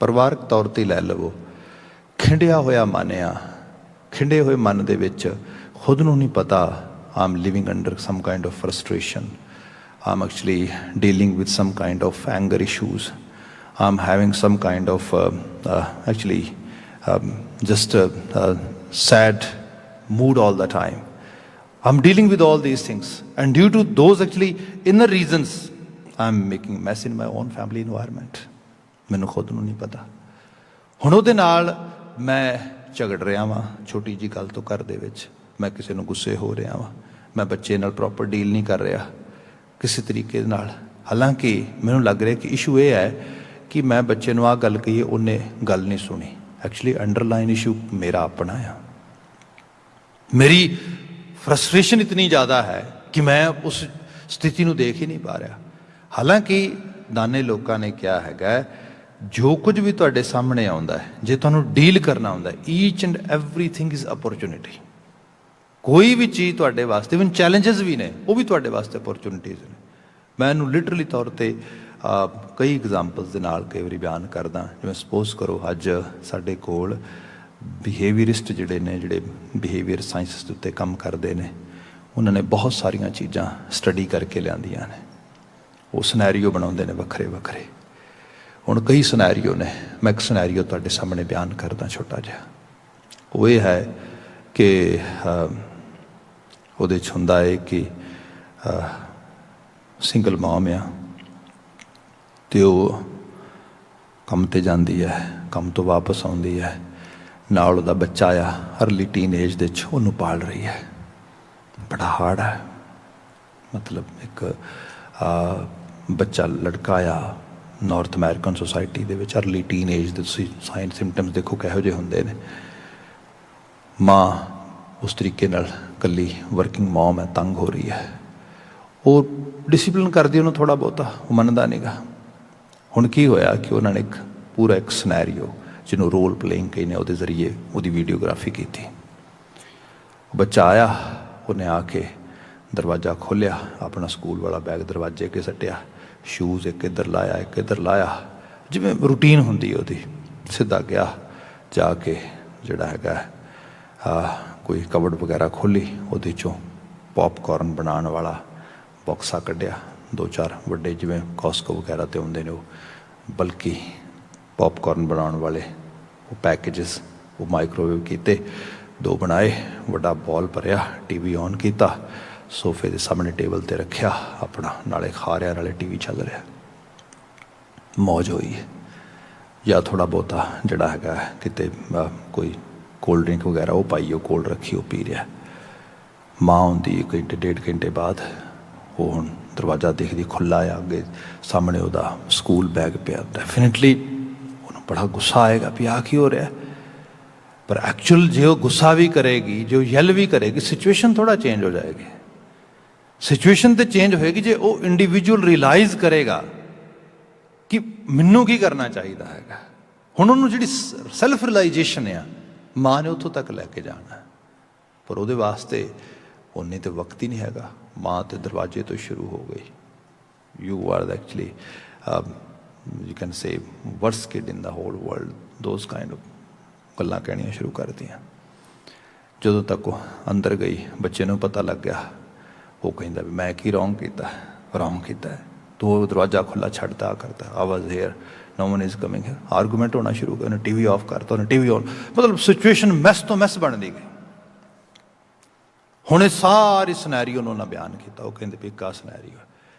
ਪਰਿਵਾਰਕ ਤੌਰ 'ਤੇ ਲੈ ਲਵੋ, ਖਿੰਡਿਆ ਹੋਇਆ ਮਨ ਆ। ਖਿੰਡੇ ਹੋਏ ਮਨ ਦੇ ਵਿੱਚ ਖੁਦ ਨੂੰ ਨਹੀਂ ਪਤਾ, I'm living under some kind of frustration, I'm actually dealing with some kind of anger issues, I'm having some kind of actually just sad mood all the time. I'm dealing with all these things, and due to those actually inner reasons I'm making mess in my own family environment. ਮੈਨੂੰ ਖੁਦ ਨੂੰ ਨਹੀਂ ਪਤਾ। ਹੁਣ ਉਹਦੇ ਨਾਲ ਮੈਂ ਝਗੜ ਰਿਹਾ ਵਾਂ ਛੋਟੀ ਜੀ ਗੱਲ ਤੋਂ ਘਰ ਦੇ ਵਿੱਚ, ਮੈਂ ਕਿਸੇ ਨੂੰ ਗੁੱਸੇ ਹੋ ਰਿਹਾ ਵਾਂ, ਮੈਂ ਬੱਚੇ ਨਾਲ ਪ੍ਰੋਪਰ ਡੀਲ ਨਹੀਂ ਕਰ ਰਿਹਾ ਕਿਸੇ ਤਰੀਕੇ ਨਾਲ। ਹਾਲਾਂਕਿ ਮੈਨੂੰ ਲੱਗ ਰਿਹਾ ਕਿ ਇਸ਼ੂ ਇਹ ਹੈ ਕਿ ਮੈਂ ਬੱਚੇ ਨੂੰ ਆਹ ਗੱਲ ਕਹੀਏ, ਉਹਨੇ ਗੱਲ ਨਹੀਂ ਸੁਣੀ। ਐਕਚੁਅਲੀ ਅੰਡਰਲਾਈਨ ਇਸ਼ੂ ਮੇਰਾ ਆਪਣਾ ਆ। ਮੇਰੀ ਫਰਸਟ੍ਰੇਸ਼ਨ ਇਤਨੀ ਜ਼ਿਆਦਾ ਹੈ ਕਿ ਮੈਂ ਉਸ ਸਥਿਤੀ ਨੂੰ ਦੇਖ ਹੀ ਨਹੀਂ ਪਾ ਰਿਹਾ। ਹਾਲਾਂਕਿ ਦਾਨੇ ਲੋਕਾਂ ਨੇ ਕਿਹਾ ਹੈਗਾ, ਜੋ ਕੁਝ ਵੀ ਤੁਹਾਡੇ ਸਾਹਮਣੇ ਆਉਂਦਾ ਹੈ, ਜੇ ਤੁਹਾਨੂੰ ਡੀਲ ਕਰਨਾ ਆਉਂਦਾ, each and everything is opportunity. ਕੋਈ ਵੀ ਚੀਜ਼ ਤੁਹਾਡੇ ਵਾਸਤੇ, ਇਵਨ ਚੈਲੰਜਸ ਵੀ ਨੇ, ਉਹ ਵੀ ਤੁਹਾਡੇ ਵਾਸਤੇ ਅਪੋਰਚੁਨਿਟੀਜ਼ ਨੇ। ਮੈਂ ਇਹਨੂੰ ਲਿਟਰਲੀ ਤੌਰ 'ਤੇ ਕਈ ਐਗਜ਼ਾਮਪਲਸ ਦੇ ਨਾਲ ਕਈ ਵਾਰੀ ਬਿਆਨ ਕਰਦਾ। ਜਿਵੇਂ ਸਪੋਜ਼ ਕਰੋ, ਅੱਜ ਸਾਡੇ ਕੋਲ ਬਿਹੇਵੀਅਰਿਸਟ ਜਿਹੜੇ ਨੇ, ਜਿਹੜੇ ਬਿਹੇਵੀਅਰ ਸਾਇੰਸਿਸ ਦੇ ਉੱਤੇ ਕੰਮ ਕਰਦੇ ਨੇ, ਉਹਨਾਂ ਨੇ ਬਹੁਤ ਸਾਰੀਆਂ ਚੀਜ਼ਾਂ ਸਟੱਡੀ ਕਰਕੇ ਲਿਆਂਦੀਆਂ ਨੇ। ਉਹ ਸਿਨੈਰੀਓ ਬਣਾਉਂਦੇ ਨੇ ਵੱਖਰੇ ਵੱਖਰੇ। ਹੁਣ ਕਈ ਸਿਨੈਰੀਓ ਨੇ, ਮੈਂ ਇੱਕ ਸਿਨੈਰੀਓ ਤੁਹਾਡੇ ਸਾਹਮਣੇ ਬਿਆਨ ਕਰਦਾ ਛੋਟਾ ਜਿਹਾ। ਉਹ ਇਹ ਹੈ ਕਿ ਉਹਦੇ 'ਚ ਹੁੰਦਾ ਹੈ ਕਿ ਸਿੰਗਲ ਮੌਮ ਆ, ਅਤੇ ਉਹ ਕੰਮ 'ਤੇ ਜਾਂਦੀ ਹੈ, ਕੰਮ ਤੋਂ ਵਾਪਸ ਆਉਂਦੀ ਹੈ, ਨਾਲ ਉਹਦਾ ਬੱਚਾ ਆ ਅਰਲੀ ਟੀਨ ਏਜ ਦੇ 'ਚ, ਉਹਨੂੰ ਪਾਲ ਰਹੀ ਹੈ। ਬੜਾ ਹਾਰਡ ਹੈ, ਮਤਲਬ ਇੱਕ ਬੱਚਾ ਲੜਕਾ ਆ ਨਾਰਥ ਅਮਰੀਕਨ ਸੋਸਾਇਟੀ ਦੇ ਵਿੱਚ ਅਰਲੀ ਟੀਨ ਏਜ ਦੇ, ਤੁਸੀਂ ਸਾਈਨ ਸਿੰਪਟਮਸ ਦੇਖੋ ਕਿਹੋ ਜਿਹੇ ਹੁੰਦੇ ਨੇ। ਮਾਂ ਉਸ ਤਰੀਕੇ ਨਾਲ ਇਕੱਲੀ ਵਰਕਿੰਗ ਮੌਮ ਹੈ, ਤੰਗ ਹੋ ਰਹੀ ਹੈ। ਉਹ ਡਿਸਿਪਲਿਨ ਕਰਦੀ ਉਹਨੂੰ ਥੋੜ੍ਹਾ ਬਹੁਤਾ, ਉਹ ਮੰਨਦਾ ਨੀਗਾ। ਹੁਣ ਕੀ ਹੋਇਆ ਕਿ ਉਹਨਾਂ ਨੇ ਇੱਕ ਪੂਰਾ ਇੱਕ ਸਿਨੈਰੀਓ, ਜਿਹਨੂੰ ਰੋਲ ਪਲੇਇੰਗ ਕਹਿੰਦੇ, ਉਹਦੇ ਜ਼ਰੀਏ ਉਹਦੀ ਵੀਡੀਓਗ੍ਰਾਫੀ ਕੀਤੀ। ਬੱਚਾ ਆਇਆ, ਉਹਨੇ ਆ ਕੇ ਦਰਵਾਜ਼ਾ ਖੋਲ੍ਹਿਆ, ਆਪਣਾ ਸਕੂਲ ਵਾਲਾ ਬੈਗ ਦਰਵਾਜ਼ੇ ਅੱਗੇ ਸੱਟਿਆ, ਸ਼ੂਜ਼ ਇੱਕ ਇੱਧਰ ਲਾਇਆ, ਇੱਕ ਇੱਧਰ ਲਾਇਆ, ਜਿਵੇਂ ਰੂਟੀਨ ਹੁੰਦੀ ਉਹਦੀ। ਸਿੱਧਾ ਗਿਆ, ਜਾ ਕੇ ਜਿਹੜਾ ਹੈਗਾ ਕੋਈ ਕਬਰਡ ਵਗੈਰਾ ਖੋਲ੍ਹੀ, ਉਹਦੇ 'ਚੋਂ ਪੋਪਕੋਰਨ ਬਣਾਉਣ ਵਾਲਾ ਬਾਕਸਾ ਕੱਢਿਆ, 2-4 ਵੱਡੇ ਜਿਵੇਂ ਕੋਸਕੋ ਵਗੈਰਾ 'ਤੇ ਹੁੰਦੇ ਨੇ, ਉਹ ਬਲਕਿ ਪੋਪਕੋਰਨ ਬਣਾਉਣ ਵਾਲੇ ਉਹ ਪੈਕੇਜਸ, ਉਹ ਮਾਈਕ੍ਰੋਵੇਵ ਕੀਤੇ, 2 ਬਣਾਏ, ਵੱਡਾ ਬੌਲ ਭਰਿਆ, TV ਔਨ ਕੀਤਾ, ਸੋਫੇ ਦੇ ਸਾਹਮਣੇ ਟੇਬਲ 'ਤੇ ਰੱਖਿਆ, ਆਪਣਾ ਨਾਲੇ ਖਾ ਰਿਹਾ ਨਾਲੇ TV ਚੱਲ ਰਿਹਾ। ਮੌਜ ਹੋਈ ਹੈ। ਜਾਂ ਥੋੜ੍ਹਾ ਬਹੁਤਾ ਜਿਹੜਾ ਹੈਗਾ ਕਿਤੇ ਕੋਈ ਕੋਲਡ ਡਰਿੰਕ ਵਗੈਰਾ ਉਹ ਪਾਈ, ਉਹ ਕੋਲਡ ਰੱਖੀ, ਉਹ ਪੀ ਰਿਹਾ। ਮਾਂ ਆਉਂਦੀ ਘੰਟੇ 1.5 ਘੰਟੇ ਬਾਅਦ, ਉਹ ਹੁਣ ਦਰਵਾਜ਼ਾ ਦੇਖਦੀ ਖੁੱਲ੍ਹਾ ਆ, ਅੱਗੇ ਸਾਹਮਣੇ ਉਹਦਾ ਸਕੂਲ ਬੈਗ ਪਿਆ। ਡੈਫੀਨੇਟਲੀ ਉਹਨੂੰ ਬੜਾ ਗੁੱਸਾ ਆਏਗਾ ਵੀ ਆਹ ਕੀ ਹੋ ਰਿਹਾ। ਪਰ ਐਕਚੁਅਲ ਜੇ ਉਹ ਗੁੱਸਾ ਵੀ ਕਰੇਗੀ, ਜੋ ਯੈਲ ਵੀ ਕਰੇਗੀ, ਸਿਚੁਏਸ਼ਨ ਥੋੜ੍ਹਾ ਚੇਂਜ ਹੋ ਜਾਏਗੀ। ਸਿਚੁਏਸ਼ਨ ਤਾਂ ਚੇਂਜ ਹੋਏਗੀ ਜੇ ਉਹ ਇੰਡੀਵਿਜੂਅਲ ਰਿਅਲਾਈਜ਼ ਕਰੇਗਾ ਕਿ ਮੈਨੂੰ ਕੀ ਕਰਨਾ ਚਾਹੀਦਾ ਹੈਗਾ। ਹੁਣ ਉਹਨੂੰ ਜਿਹੜੀ ਸੈਲਫ ਰਿਅਲਾਈਜੇਸ਼ਨ ਆ, ਮਾਂ ਨੇ ਉੱਥੋਂ ਤੱਕ ਲੈ ਕੇ ਜਾਣਾ, ਪਰ ਉਹਦੇ ਵਾਸਤੇ ਉਨੇ ਤਾਂ ਵਕਤ ਹੀ ਨਹੀਂ ਹੈਗਾ। ਮਾਂ ਤੇ ਦਰਵਾਜ਼ੇ ਤੋਂ ਸ਼ੁਰੂ ਹੋ ਗਈ। You are actually you can say worst kid in the hole world, those kind of ਗੱਲਾਂ ਕਹਿਣੀਆਂ ਸ਼ੁਰੂ ਕਰਤੀਆਂ। ਜਦੋਂ ਤੱਕ ਉਹ ਅੰਦਰ ਗਈ, ਬੱਚੇ ਨੂੰ ਪਤਾ ਲੱਗ ਗਿਆ। ਉਹ ਕਹਿੰਦਾ ਵੀ ਮੈਂ ਕੀ ਰੋਂਗ ਕੀਤਾ, ਤੂੰ ਉਹ ਦਰਵਾਜ਼ਾ ਖੁੱਲ੍ਹਾ ਛੱਡਦਾ ਕਰਦਾ, ਆਵਾਜ਼ here, no one is coming here, argument ਹੋਣਾ ਸ਼ੁਰੂ ਕਰ, ਉਹਨੇ TV ਆਫ ਕਰਤਾ, ਉਹਨੇ TV ਔਨ, ਮਤਲਬ ਸਿਚੁਏਸ਼ਨ ਮੈਸ ਤੋਂ ਮੈਸ ਬਣਦੀ ਗਈ। ਹੁਣ ਇਹ ਸਾਰੀ ਸਿਨੈਰੀਓ ਨੂੰ ਉਹਨਾਂ ਬਿਆਨ ਕੀਤਾ। ਉਹ ਕਹਿੰਦੇ ਵੀ ਇੱਕ ਆਹ ਸਿਨੈਰੀਓ,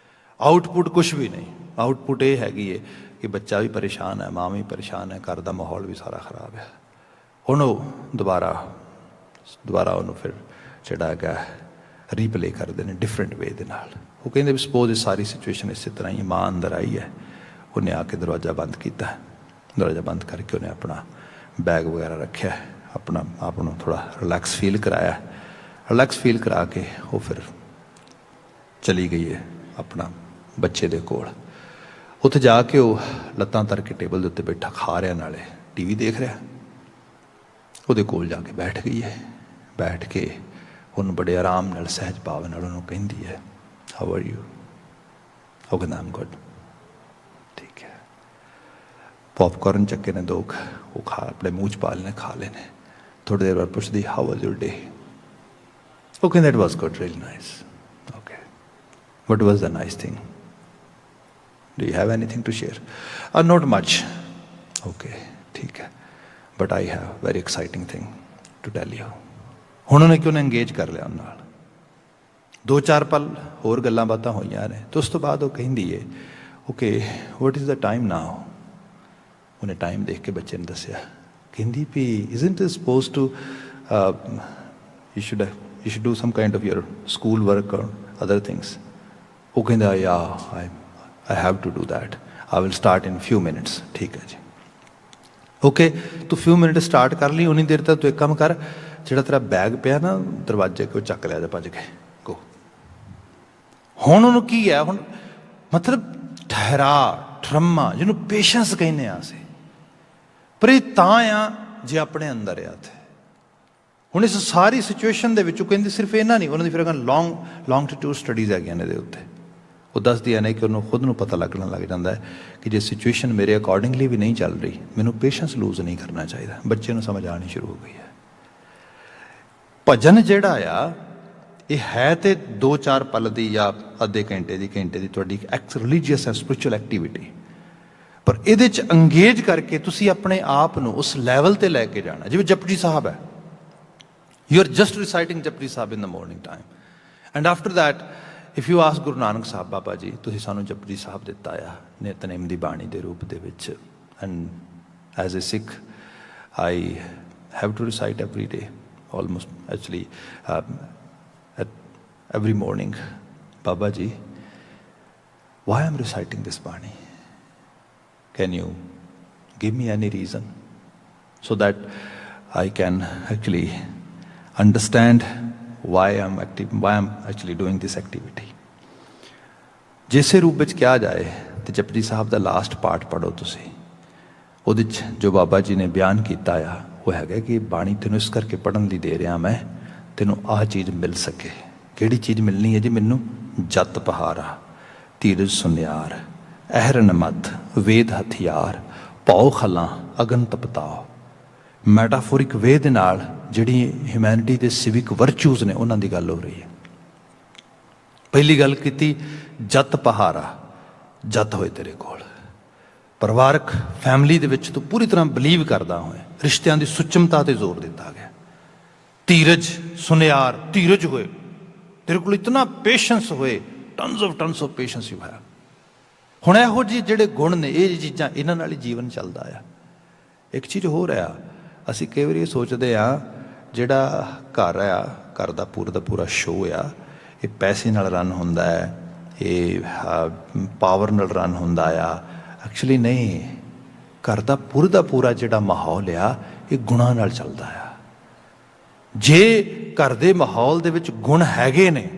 ਆਊਟਪੁੱਟ ਕੁਛ ਵੀ ਨਹੀਂ। ਆਊਟਪੁੱਟ ਇਹ ਹੈਗੀ ਹੈ ਕਿ ਬੱਚਾ ਵੀ ਪਰੇਸ਼ਾਨ ਹੈ, ਮਾਂ ਵੀ ਪਰੇਸ਼ਾਨ ਹੈ, ਘਰ ਦਾ ਮਾਹੌਲ ਵੀ ਸਾਰਾ ਖਰਾਬ ਹੈ। ਹੁਣ ਉਹ ਦੁਬਾਰਾ ਉਹਨੂੰ ਫਿਰ ਜਿਹੜਾ ਹੈਗਾ ਰੀਪਲੇ ਕਰਦੇ ਨੇ ਡਿਫਰੈਂਟ ਵੇ ਦੇ ਨਾਲ। ਉਹ ਕਹਿੰਦੇ ਵੀ ਸਪੋਜ਼ ਇਹ ਸਾਰੀ ਸਿਚੁਏਸ਼ਨ ਇਸੇ ਤਰ੍ਹਾਂ ਹੀ, ਮਾਂ ਅੰਦਰ ਆਈ ਹੈ, ਉਹਨੇ ਆ ਕੇ ਦਰਵਾਜ਼ਾ ਬੰਦ ਕੀਤਾ, ਦਰਵਾਜ਼ਾ ਬੰਦ ਕਰਕੇ ਉਹਨੇ ਆਪਣਾ ਬੈਗ ਵਗੈਰਾ ਰੱਖਿਆ, ਆਪਣਾ ਆਪ ਨੂੰ ਥੋੜ੍ਹਾ ਰਿਲੈਕਸ ਫੀਲ ਕਰਾਇਆ। ਰਿਲੈਕਸ ਫੀਲ ਕਰਾ ਕੇ ਉਹ ਫਿਰ ਚਲੀ ਗਈ ਹੈ ਆਪਣਾ ਬੱਚੇ ਦੇ ਕੋਲ। ਉੱਥੇ ਜਾ ਕੇ ਉਹ ਲੱਤਾਂ ਧਰ ਕੇ ਟੇਬਲ ਦੇ ਉੱਤੇ ਬੈਠਾ ਖਾ ਰਿਹਾ, ਨਾਲੇ TV ਦੇਖ ਰਿਹਾ। ਉਹਦੇ ਕੋਲ ਜਾ ਕੇ ਬੈਠ ਗਈ ਹੈ। ਬੈਠ ਕੇ ਉਹਨੂੰ ਬੜੇ ਆਰਾਮ ਨਾਲ, ਸਹਿਜ ਭਾਵ ਨਾਲ ਉਹਨੂੰ ਕਹਿੰਦੀ ਹੈ, ਹਾਊ ਆਰ ਯੂ? ਉਹ ਕਹਿੰਦਾ, ਆਮ ਗੁੱਡ। ਠੀਕ ਹੈ। ਪੌਪਕੌਰਨ ਚੱਕੇ ਨੇ 2, ਉਹ ਖਾ ਆਪਣੇ ਮੂੰਹ 'ਚ ਪਾ ਲੈਣੇ, ਖਾ ਲੈਣੇ। ਥੋੜ੍ਹੀ ਦੇਰ ਬਾਅਦ ਪੁੱਛਦੀ, ਹਾਊ ਵਾਜ਼ ਯੂਰ ਡੇ? ਉਹ ਕਹਿੰਦਾ, it was good, really nice. Okay, what was the nice thing? Do you have anything to share? Not much. Okay, ठीक है. But I have very exciting thing to tell you. ਹੁਣ ਉਹਨੇ ਕਿਉਂ ਇੰਗੇਜ ਕਰ ਲਿਆ ਉਹਨਾਂ ਨਾਲ। 2-4 ਪਲ ਹੋਰ ਗੱਲਾਂ ਬਾਤਾਂ ਹੋਈਆਂ ਨੇ ਤੇ ਉਸ ਤੋਂ ਬਾਅਦ ਉਹ ਕਹਿੰਦੀ ਏ, okay what is the time now? ਉਹਨੇ ਟਾਈਮ ਦੇਖ ਕੇ ਬੱਚੇ ਨੂੰ ਦੱਸਿਆ। ਕਹਿੰਦੀ ਵੀ isn't it suppose to you should do some kind of your school work or other things. ਉਹ ਕਹਿੰਦਾ, ਯਾ I have to do that. I will start in few minutes. ठीक है जी, ओके तू few minutes start कर ली। उन्नी देर तक तू एक काम कर, ਜਿਹੜਾ ਤੇਰਾ ਬੈਗ ਪਿਆ ਨਾ ਦਰਵਾਜ਼ੇ ਕੋਲ ਚੱਕ ਲਿਆ ਜਾ ਭੱਜ ਕੇ ਗੋ। ਹੁਣ ਉਹਨੂੰ ਕੀ ਹੈ, ਹੁਣ ਮਤਲਬ ਠਹਿਰਾ, ਠਰਮਾ, ਜਿਹਨੂੰ ਪੇਸ਼ੈਂਸ ਕਹਿੰਦੇ ਆ ਅਸੀਂ, ਪਰ ਇਹ ਤਾਂ ਆ ਜੇ ਆਪਣੇ ਅੰਦਰ ਆ ਤੇ। ਹੁਣ ਇਸ ਸਾਰੀ ਸਿਚੁਏਸ਼ਨ ਦੇ ਵਿੱਚ ਉਹ ਕਹਿੰਦੀ ਸਿਰਫ ਇਹਨਾਂ ਨਹੀਂ, ਉਹਨਾਂ ਦੀ ਫਿਰ ਲੌਂਗਟੀਟਿਊਡ ਸਟੱਡੀਜ਼ ਹੈਗੀਆਂ ਨੇ ਇਹਦੇ ਉੱਤੇ। ਉਹ ਦੱਸਦੀਆਂ ਨੇ ਕਿ ਉਹਨੂੰ ਖੁਦ ਨੂੰ ਪਤਾ ਲੱਗਣ ਲੱਗ ਜਾਂਦਾ ਹੈ ਕਿ ਜੇ ਸਿਚੁਏਸ਼ਨ ਮੇਰੇ ਅਕੋਰਡਿੰਗਲੀ ਵੀ ਨਹੀਂ ਚੱਲ ਰਹੀ, ਮੈਨੂੰ ਪੇਸ਼ੈਂਸ ਲੂਜ਼ ਨਹੀਂ ਕਰਨਾ ਚਾਹੀਦਾ। ਬੱਚੇ ਨੂੰ ਸਮਝ ਆਉਣੀ ਸ਼ੁਰੂ ਹੋ ਗਈ ਹੈ। ਭਜਨ ਜਿਹੜਾ ਆ ਇਹ ਹੈ ਤੇ 2-4 ਪਲ ਦੀ ਜਾਂ ਅੱਧੇ ਘੰਟੇ ਦੀ ਤੁਹਾਡੀ ਇੱਕ ਰਿਲੀਜੀਅਸ ਐਂਡ ਸਪਿਰਿਚੁਅਲ ਐਕਟੀਵਿਟੀ, ਪਰ ਇਹਦੇ 'ਚ ਅੰਗੇਜ ਕਰਕੇ ਤੁਸੀਂ ਆਪਣੇ ਆਪ ਨੂੰ ਉਸ ਲੈਵਲ 'ਤੇ ਲੈ ਕੇ ਜਾਣਾ। ਜਿਵੇਂ ਜਪਜੀ ਸਾਹਿਬ ਹੈ, you are just reciting Japji Sahib in the morning time and after that if you ask Guru Nanak Sahib, Baba ji ਤੁਸੀਂ ਸਾਨੂੰ ਜਪਜੀ ਸਾਹਿਬ ਦਿੱਤਾ ਆ ਨਿਤਨੇਮ ਦੀ ਬਾਣੀ ਦੇ ਰੂਪ ਦੇ ਵਿੱਚ, and as a Sikh I have to recite every day almost actually at every morning, Baba ji, why I'm reciting this Bani? Can you give me any reason so that I can actually understand why I'm actually doing this activity? ਜਿਸੇ ਰੂਪ ਵਿੱਚ ਕਿਹਾ ਜਾਏ ਤੇ ਜਪਜੀ ਸਾਹਿਬ ਦਾ ਲਾਸਟ ਪਾਰਟ ਪੜ੍ਹੋ ਤੁਸੀਂ। ਉਹਦੇ 'ਚ ਜੋ ਬਾਬਾ ਜੀ ਨੇ ਬਿਆਨ ਕੀਤਾ ਆ ਉਹ ਹੈਗਾ ਕਿ ਬਾਣੀ ਤੈਨੂੰ ਇਸ ਕਰਕੇ ਪੜ੍ਹਨ ਲਈ ਦੇ ਰਿਹਾ ਮੈਂ, ਤੈਨੂੰ ਆਹ ਚੀਜ਼ ਮਿਲ ਸਕੇ। ਕਿਹੜੀ ਚੀਜ਼ ਮਿਲਣੀ ਹੈ ਜੀ ਮੈਨੂੰ? ਜਤ ਪਹਾਰਾ, ਧੀਰਜ ਸੁਨਿਆਰ, ਅਹਰਨ ਮਤ, ਵੇਦ ਹਥਿਆਰ, ਭਉ ਖਲਾਂ, ਅਗਨ ਤਪਤਾਓ। ਮੈਟਾਫੋਰਿਕ ਵੇ ਦੇ ਨਾਲ ਜਿਹੜੀ ਹਿਊਮੈਨਿਟੀ ਦੇ ਸਿਵਿਕ ਵਰਚੂਜ਼ ਨੇ ਉਹਨਾਂ ਦੀ ਗੱਲ ਹੋ ਰਹੀ ਹੈ। ਪਹਿਲੀ ਗੱਲ ਕੀਤੀ ਜਤ ਪਹਾਰਾ, ਜਤ ਹੋਏ ਤੇਰੇ ਕੋਲ, ਪਰਿਵਾਰਕ ਫੈਮਿਲੀ ਦੇ ਵਿੱਚ ਤੂੰ ਪੂਰੀ ਤਰ੍ਹਾਂ ਬਿਲੀਵ ਕਰਦਾ ਹੋਏ, ਰਿਸ਼ਤਿਆਂ ਦੀ ਸੁਚਮਤਾ 'ਤੇ ਜ਼ੋਰ ਦਿੱਤਾ ਗਿਆ। ਧੀਰਜ ਸੁਨਿਆਰ, ਧੀਰਜ ਹੋਏ ਤੇਰੇ ਕੋਲ, ਇਤਨਾ ਪੇਸ਼ੈਂਸ ਹੋਏ, tons of patience you have. ਹੁਣ ਇਹੋ ਜਿਹੇ ਜਿਹੜੇ ਗੁਣ ਨੇ, ਇਹ ਚੀਜ਼ਾਂ, ਇਹਨਾਂ ਨਾਲ ਹੀ ਜੀਵਨ ਚੱਲਦਾ ਆ। ਇੱਕ ਚੀਜ਼ ਹੋਰ ਆ, ਅਸੀਂ ਕਈ ਵਾਰੀ ਇਹ ਸੋਚਦੇ ਆ ਜਿਹੜਾ ਘਰ ਆ, ਘਰ ਦਾ ਪੂਰਾ ਸ਼ੋਅ ਆ, ਇਹ ਪੈਸੇ ਨਾਲ ਰਨ ਹੁੰਦਾ ਹੈ, ਇਹ ਪਾਵਰ ਨਾਲ ਰਨ ਹੁੰਦਾ ਆ। ਐਕਚੁਅਲੀ ਨਹੀਂ, ਘਰ ਦਾ ਪੂਰਾ ਜਿਹੜਾ ਮਾਹੌਲ ਆ ਇਹ ਗੁਣਾਂ ਨਾਲ ਚੱਲਦਾ ਆ। ਜੇ ਘਰ ਦੇ ਮਾਹੌਲ ਦੇ ਵਿੱਚ ਗੁਣ ਹੈਗੇ ਨੇ,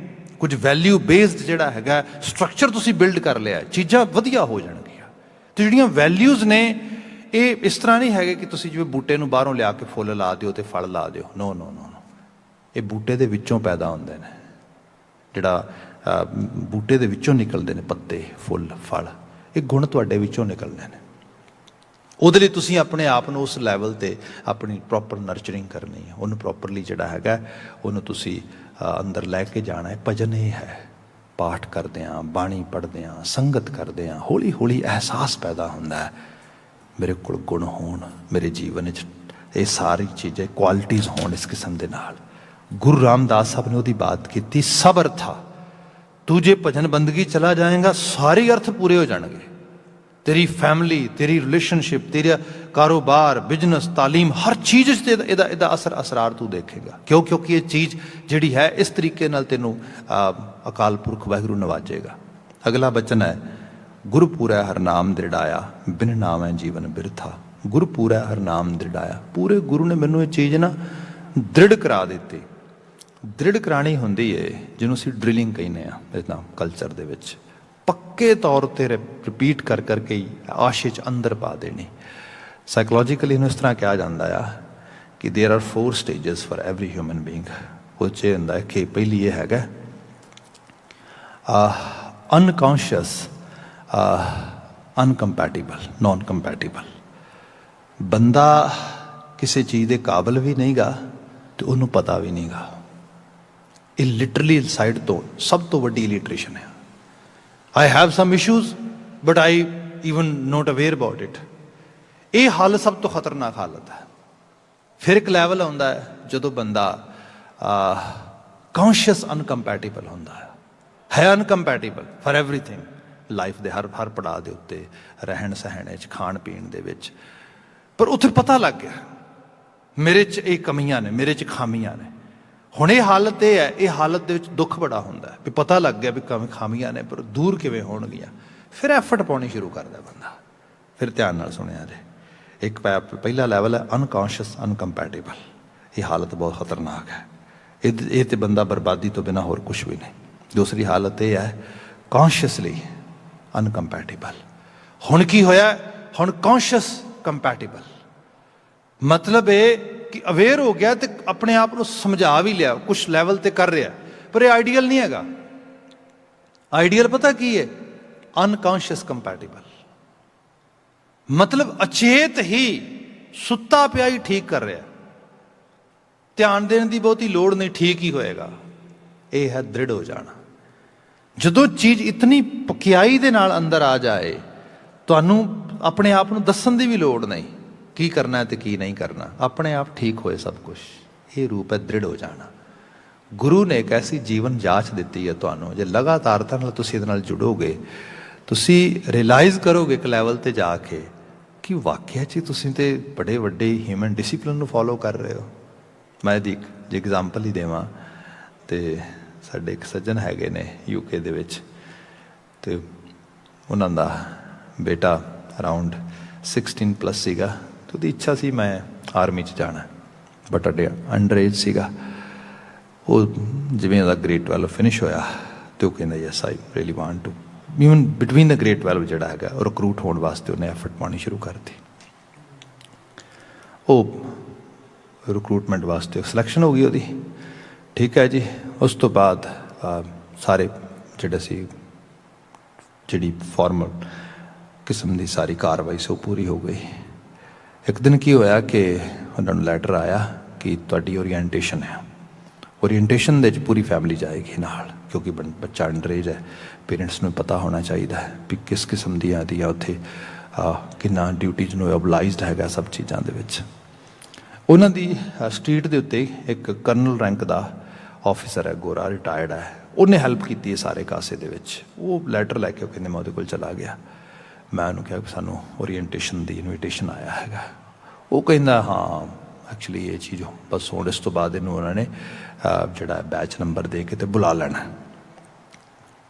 ਕੁਝ ਵੈਲਿਊ ਬੇਸਡ ਜਿਹੜਾ ਹੈਗਾ ਸਟਰਕਚਰ ਤੁਸੀਂ ਬਿਲਡ ਕਰ ਲਿਆ, ਚੀਜ਼ਾਂ ਵਧੀਆ ਹੋ ਜਾਣਗੀਆਂ। ਤੇ ਜਿਹੜੀਆਂ ਵੈਲਿਊਜ਼ ਨੇ ਇਹ ਇਸ ਤਰ੍ਹਾਂ ਨਹੀਂ ਹੈਗੇ ਕਿ ਤੁਸੀਂ ਜਿਵੇਂ ਬੂਟੇ ਨੂੰ ਬਾਹਰੋਂ ਲਿਆ ਕੇ ਫੁੱਲ ਲਾ ਦਿਓ ਤੇ ਫਲ ਲਾ ਦਿਓ। ਨੋ, ਇਹ ਬੂਟੇ ਦੇ ਵਿੱਚੋਂ ਪੈਦਾ ਹੁੰਦੇ ਨੇ। ਜਿਹੜਾ ਬੂਟੇ ਦੇ ਵਿੱਚੋਂ ਨਿਕਲਦੇ ਨੇ ਪੱਤੇ, ਫੁੱਲ, ਫਲ, ਇਹ ਗੁਣ ਤੁਹਾਡੇ ਵਿੱਚੋਂ ਨਿਕਲਦੇ ਨੇ। ਉਹਦੇ ਲਈ ਤੁਸੀਂ ਆਪਣੇ ਆਪ ਨੂੰ ਉਸ ਲੈਵਲ 'ਤੇ ਆਪਣੀ ਪ੍ਰੋਪਰ ਨਰਚਰਿੰਗ ਕਰਨੀ ਹੈ, ਉਹਨੂੰ ਪ੍ਰੋਪਰਲੀ ਜਿਹੜਾ ਹੈਗਾ ਉਹਨੂੰ ਤੁਸੀਂ ਅੰਦਰ ਲੈ ਕੇ ਜਾਣਾ ਹੈ। ਭਜਨ ਇਹ ਹੈ, ਪਾਠ ਕਰਦੇ ਹਾਂ, ਬਾਣੀ ਪੜ੍ਹਦੇ ਹਾਂ, ਸੰਗਤ ਕਰਦੇ ਹਾਂ, ਹੌਲੀ ਹੌਲੀ ਅਹਿਸਾਸ ਪੈਦਾ ਹੁੰਦਾ ਹੈ ਮੇਰੇ ਕੋਲ ਗੁਣ ਹੋਣ, ਮੇਰੇ ਜੀਵਨ ਵਿੱਚ ਇਹ ਸਾਰੀ ਚੀਜ਼ਾਂ ਕੁਆਲਿਟੀਜ਼ ਹੋਣ ਇਸ ਕਿਸਮ ਦੇ ਨਾਲ। ਗੁਰੂ ਰਾਮਦਾਸ ਸਾਹਿਬ ਨੇ ਉਹਦੀ ਬਾਤ ਕੀਤੀ, ਸਭ ਅਰਥਾ ਤੂੰ ਜੇ ਭਜਨ ਬੰਦਗੀ ਚਲਾ ਜਾਏਗਾ ਸਾਰੇ ਅਰਥ ਪੂਰੇ ਹੋ ਜਾਣਗੇ। ਤੇਰੀ ਫੈਮਿਲੀ, ਤੇਰੀ ਰਿਲੇਸ਼ਨਸ਼ਿਪ, ਤੇਰਾ ਕਾਰੋਬਾਰ, ਬਿਜ਼ਨਸ, ਤਾਲੀਮ, ਹਰ ਚੀਜ਼ 'ਚ ਇਹਦਾ ਅਸਰਾਰ ਤੂੰ ਦੇਖੇਗਾ। ਕਿਉਂਕਿ ਇਹ ਚੀਜ਼ ਜਿਹੜੀ ਹੈ ਇਸ ਤਰੀਕੇ ਨਾਲ ਤੈਨੂੰ ਅਕਾਲ ਪੁਰਖ ਵਾਹਿਗੁਰੂ ਨਵਾਜੇਗਾ। ਅਗਲਾ ਬਚਨ ਹੈ, ਗੁਰੂ ਪੂਰੈ ਹਰ ਨਾਮ ਦ੍ਰਿੜਾਇਆ, ਬਿਨ ਨਾਮੈ ਜੀਵਨ ਬਿਰਥਾ। ਗੁਰੂ ਪੂਰੈ ਹਰ ਨਾਮ ਦ੍ਰਿੜਾਇਆ, ਪੂਰੇ ਗੁਰੂ ਨੇ ਮੈਨੂੰ ਇਹ ਚੀਜ਼ ਨਾ ਦ੍ਰਿੜ ਕਰਾ ਦਿੱਤੀ। ਦ੍ਰਿੜ ਕਰਾਣੀ ਹੁੰਦੀ ਹੈ ਜਿਹਨੂੰ ਅਸੀਂ ਡਰਿਲਿੰਗ ਕਹਿੰਦੇ ਹਾਂ ਇੱਦਾਂ ਕਲਚਰ ਦੇ ਵਿੱਚ। ਪੱਕੇ ਤੌਰ ਤੇ ਰਿਪੀਟ ਕਰ ਕਰਕੇ ਹੀ ਆਸ਼ੇ 'ਚ ਅੰਦਰ ਪਾ ਦੇਣੀ। ਸਾਈਕੋਲੋਜੀਕਲੀ ਇਹਨੂੰ ਇਸ ਤਰ੍ਹਾਂ ਕਿਹਾ ਜਾਂਦਾ ਆ ਕਿ ਦੇਰ R 4 stages for every human being. ਉਹ 'ਚ ਹੁੰਦਾ ਹੈ ਕਿ ਪਹਿਲੀ ਇਹ ਹੈਗਾ ਅਨਕੌਂਸ਼ੀਅਸ ਅਨਕੰਪੈਟੀਬਲ ਨॉन ਕੰਪੈਟੀਬਲ। ਬੰਦਾ ਕਿਸੇ ਚੀਜ਼ ਦੇ ਕਾਬਿਲ ਵੀ ਨਹੀਂਗਾ ਤੇ ਉਹਨੂੰ ਪਤਾ ਵੀ ਨਹੀਂਗਾ। ਇਹ ਲਿਟਰਲੀ ਸਾਈਡ ਤੋਂ ਸਭ ਤੋਂ ਵੱਡੀ ਇਲਿਟਰੇਸ਼ਨ ਹੈ। I have some issues but I even note aware about it. ਇਹ ਹਾਲਤ ਸਭ ਤੋਂ ਖਤਰਨਾਕ ਹਾਲਤ ਹੈ। ਫਿਰ ਇੱਕ ਲੈਵਲ ਆਉਂਦਾ ਹੈ ਜਦੋਂ ਬੰਦਾ ਕੌਂਸ਼ੀਅਸ ਅਨਕੰਪੈਟੀਬਲ ਹੁੰਦਾ ਹੈ ਅਨਕੰਪੈਟੀਬਲ ਫॉर ਐਵਰੀਥਿੰਗ ਲਾਈਫ ਦੇ ਹਰ ਪੜਾਅ ਦੇ ਉੱਤੇ, ਰਹਿਣ ਸਹਿਣ 'ਚ, ਖਾਣ ਪੀਣ ਦੇ ਵਿੱਚ। ਪਰ ਉੱਥੇ ਪਤਾ ਲੱਗ ਗਿਆ ਮੇਰੇ 'ਚ ਇਹ ਕਮੀਆਂ ਨੇ, ਮੇਰੇ 'ਚ ਖਾਮੀਆਂ ਨੇ। ਹੁਣ ਇਹ ਹਾਲਤ ਇਹ ਹੈ, ਇਹ ਹਾਲਤ ਦੇ ਵਿੱਚ ਦੁੱਖ ਬੜਾ ਹੁੰਦਾ ਹੈ ਵੀ ਪਤਾ ਲੱਗ ਗਿਆ ਵੀ ਖਾਮੀਆਂ ਨੇ, ਪਰ ਦੂਰ ਕਿਵੇਂ ਹੋਣਗੀਆਂ। ਫਿਰ ਐਫਰਟ ਪਾਉਣੀ ਸ਼ੁਰੂ ਕਰਦਾ ਬੰਦਾ। ਫਿਰ ਧਿਆਨ ਨਾਲ ਸੁਣਿਆ ਜੇ, ਇੱਕ ਪਹਿਲਾ ਲੈਵਲ ਹੈ ਅਨਕੌਂਸ਼ੀਅਸ ਅਨਕੰਪੈਟੀਬਲ। ਇਹ ਹਾਲਤ ਬਹੁਤ ਖਤਰਨਾਕ ਹੈ। ਇਹ ਤੇ ਬੰਦਾ ਬਰਬਾਦੀ ਤੋਂ ਬਿਨਾਂ ਹੋਰ ਕੁਛ ਵੀ ਨਹੀਂ। ਦੂਸਰੀ ਹਾਲਤ ਇਹ ਹੈ ਕੌਂਸ਼ੀਅਸਲੀ ਅਨਕੰਪੈਟੀਬਲ। ਹੁਣ ਕੀ ਹੋਇਆ? ਹੁਣ ਕੌਂਸ਼ੀਅਸ ਕੰਪੈਟੀਬਲ ਮਤਲਬ ਇਹ ਕਿ ਅਵੇਅਰ ਹੋ ਗਿਆ ਤੇ ਆਪਣੇ ਆਪ ਨੂੰ ਸਮਝਾ ਵੀ ਲਿਆ, ਕੁਛ ਲੈਵਲ ਤੇ ਕਰ ਰਿਹਾ, ਪਰ ਇਹ ਆਈਡੀਅਲ ਨਹੀਂ ਹੈਗਾ। ਆਈਡੀਅਲ ਪਤਾ ਕੀ ਹੈ? ਅਨਕੌਂਸ਼ੀਅਸ ਕੰਪੈਟੀਬਲ ਮਤਲਬ ਅਚੇਤ ਹੀ ਸੁੱਤਾ ਪਿਆ ਹੀ ਠੀਕ ਕਰ ਰਿਹਾ, ਧਿਆਨ ਦੇਣ ਦੀ ਬਹੁਤੀ ਲੋੜ ਨਹੀਂ, ਠੀਕ ਹੀ ਹੋਏਗਾ। ਇਹ ਹੈ ਦ੍ਰਿੜ ਹੋ ਜਾਣਾ। ਜਦੋਂ ਚੀਜ਼ ਇਤਨੀ ਪਕਿਆਈ ਦੇ ਨਾਲ ਅੰਦਰ ਆ ਜਾਏ, ਤੁਹਾਨੂੰ ਆਪਣੇ ਆਪ ਨੂੰ ਦੱਸਣ ਦੀ ਵੀ ਲੋੜ ਨਹੀਂ ਕੀ ਕਰਨਾ ਤੇ ਕੀ ਨਹੀਂ ਕਰਨਾ, ਆਪਣੇ ਆਪ ਠੀਕ ਹੋਏ ਸਭ ਕੁਛ। ਇਹ ਰੂਪ ਹੈ ਦ੍ਰਿੜ ਹੋ ਜਾਣਾ। ਗੁਰੂ ਨੇ ਇੱਕ ਐਸੀ ਜੀਵਨ ਜਾਂਚ ਦਿੱਤੀ ਹੈ ਤੁਹਾਨੂੰ, ਜੇ ਲਗਾਤਾਰਤਾ ਨਾਲ ਤੁਸੀਂ ਇਹਦੇ ਨਾਲ ਜੁੜੋਗੇ, ਤੁਸੀਂ ਰਿਅਲਾਈਜ਼ ਕਰੋਗੇ ਇੱਕ ਲੈਵਲ ਤੇ ਜਾ ਕੇ ਕਿ ਵਾਕਿਆ 'ਚ ਤੁਸੀਂ ਤੇ ਬੜੇ ਵੱਡੇ ਹਿਊਮਨ ਡਿਸਿਪਲਿਨ ਨੂੰ ਫੋਲੋ ਕਰ ਰਹੇ ਹੋ। ਮੈਂ ਇਹਦੀ ਇੱਕ ਜੇ ਐਗਜ਼ਾਮਪਲ ਹੀ ਦੇਵਾਂ ਤੇ ਸਾਡੇ ਇੱਕ ਸੱਜਣ ਹੈਗੇ ਨੇ UK ਦੇ ਵਿੱਚ, ਤੇ ਉਹਨਾਂ ਦਾ ਬੇਟਾ ਅਰਾਊਂਡ 16+ ਸੀਗਾ, ਤੇ ਉਹਦੀ ਇੱਛਾ ਸੀ ਮੈਂ ਆਰਮੀ 'ਚ ਜਾਣਾ, ਬਟ ਅੰਡਰ ਏਜ ਸੀਗਾ। ਉਹ ਜਿਵੇਂ ਉਹਦਾ ਗ੍ਰੇਡ 12 ਫਿਨਿਸ਼ ਹੋਇਆ ਤੇ ਉਹ ਕਹਿੰਦਾ yes I really want to, even between the grade 12 ਜਿਹੜਾ ਹੈਗਾ ਉਹ ਰਿਕਰੂਟ ਹੋਣ ਵਾਸਤੇ ਉਹਨੇ ਐਫਰਟ ਪਾਉਣੀ ਸ਼ੁਰੂ ਕਰਤੀ। ਉਹ ਰਿਕਰੂਟਮੈਂਟ ਵਾਸਤੇ ਸਿਲੈਕਸ਼ਨ ਹੋ ਗਈ ਉਹਦੀ, ਠੀਕ ਹੈ ਜੀ। ਉਸ ਤੋਂ ਬਾਅਦ ਸਾਰੇ ਜਿਹੜੇ ਸੀ ਜਿਹੜੀ ਫਾਰਮਲ ਕਿਸਮ ਦੀ ਸਾਰੀ ਕਾਰਵਾਈ ਸੀ ਉਹ ਪੂਰੀ ਹੋ ਗਈ। ਇੱਕ ਦਿਨ ਕੀ ਹੋਇਆ ਕਿ ਉਹਨਾਂ ਨੂੰ ਲੈਟਰ ਆਇਆ ਕਿ ਤੁਹਾਡੀ ਓਰੀਐਂਟੇਸ਼ਨ ਹੈ। ਓਰੀਐਂਟੇਸ਼ਨ ਦੇ ਵਿੱਚ ਪੂਰੀ ਫੈਮਿਲੀ ਜਾਏਗੀ ਨਾਲ, ਕਿਉਂਕਿ ਬੱਚਾ ਅੰਡਰ ਏਜ ਹੈ। ਪੇਰੈਂਟਸ ਨੂੰ ਪਤਾ ਹੋਣਾ ਚਾਹੀਦਾ ਹੈ ਵੀ ਕਿਸ ਕਿਸਮ ਦੀਆਂ ਉੱਥੇ ਕਿੰਨਾ ਡਿਊਟੀਜ਼ ਨੂੰ ਓਬਲਾਈਜ਼ਡ ਹੈਗਾ ਸਭ ਚੀਜ਼ਾਂ ਦੇ ਵਿੱਚ। ਉਹਨਾਂ ਦੀ ਸਟਰੀਟ ਦੇ ਉੱਤੇ ਇੱਕ ਕਰਨਲ ਰੈਂਕ ਦਾ ਆਫਿਸਰ ਹੈ, ਗੋਰਾ, ਰਿਟਾਇਰਡ ਹੈ। ਉਹਨੇ ਹੈਲਪ ਕੀਤੀ ਹੈ ਸਾਰੇ ਕਾਸੇ ਦੇ ਵਿੱਚ। ਉਹ ਲੈਟਰ ਲੈ ਕੇ ਉਹ ਕਹਿੰਦੇ ਮੈਂ ਉਹਦੇ ਕੋਲ ਚਲਾ ਗਿਆ। ਮੈਂ ਉਹਨੂੰ ਕਿਹਾ ਕਿ ਸਾਨੂੰ ਓਰੀਐਂਟੇਸ਼ਨ ਦੀ ਇਨਵੀਟੇਸ਼ਨ ਆਇਆ ਹੈਗਾ। ਉਹ ਕਹਿੰਦਾ ਹਾਂ ਐਕਚੁਅਲੀ ਇਹ ਚੀਜ਼ ਬਸ ਹੁਣ ਇਸ ਤੋਂ ਬਾਅਦ ਇਹਨੂੰ ਉਹਨਾਂ ਨੇ ਜਿਹੜਾ ਬੈਚ ਨੰਬਰ ਦੇ ਕੇ ਤੇ ਬੁਲਾ ਲੈਣਾ,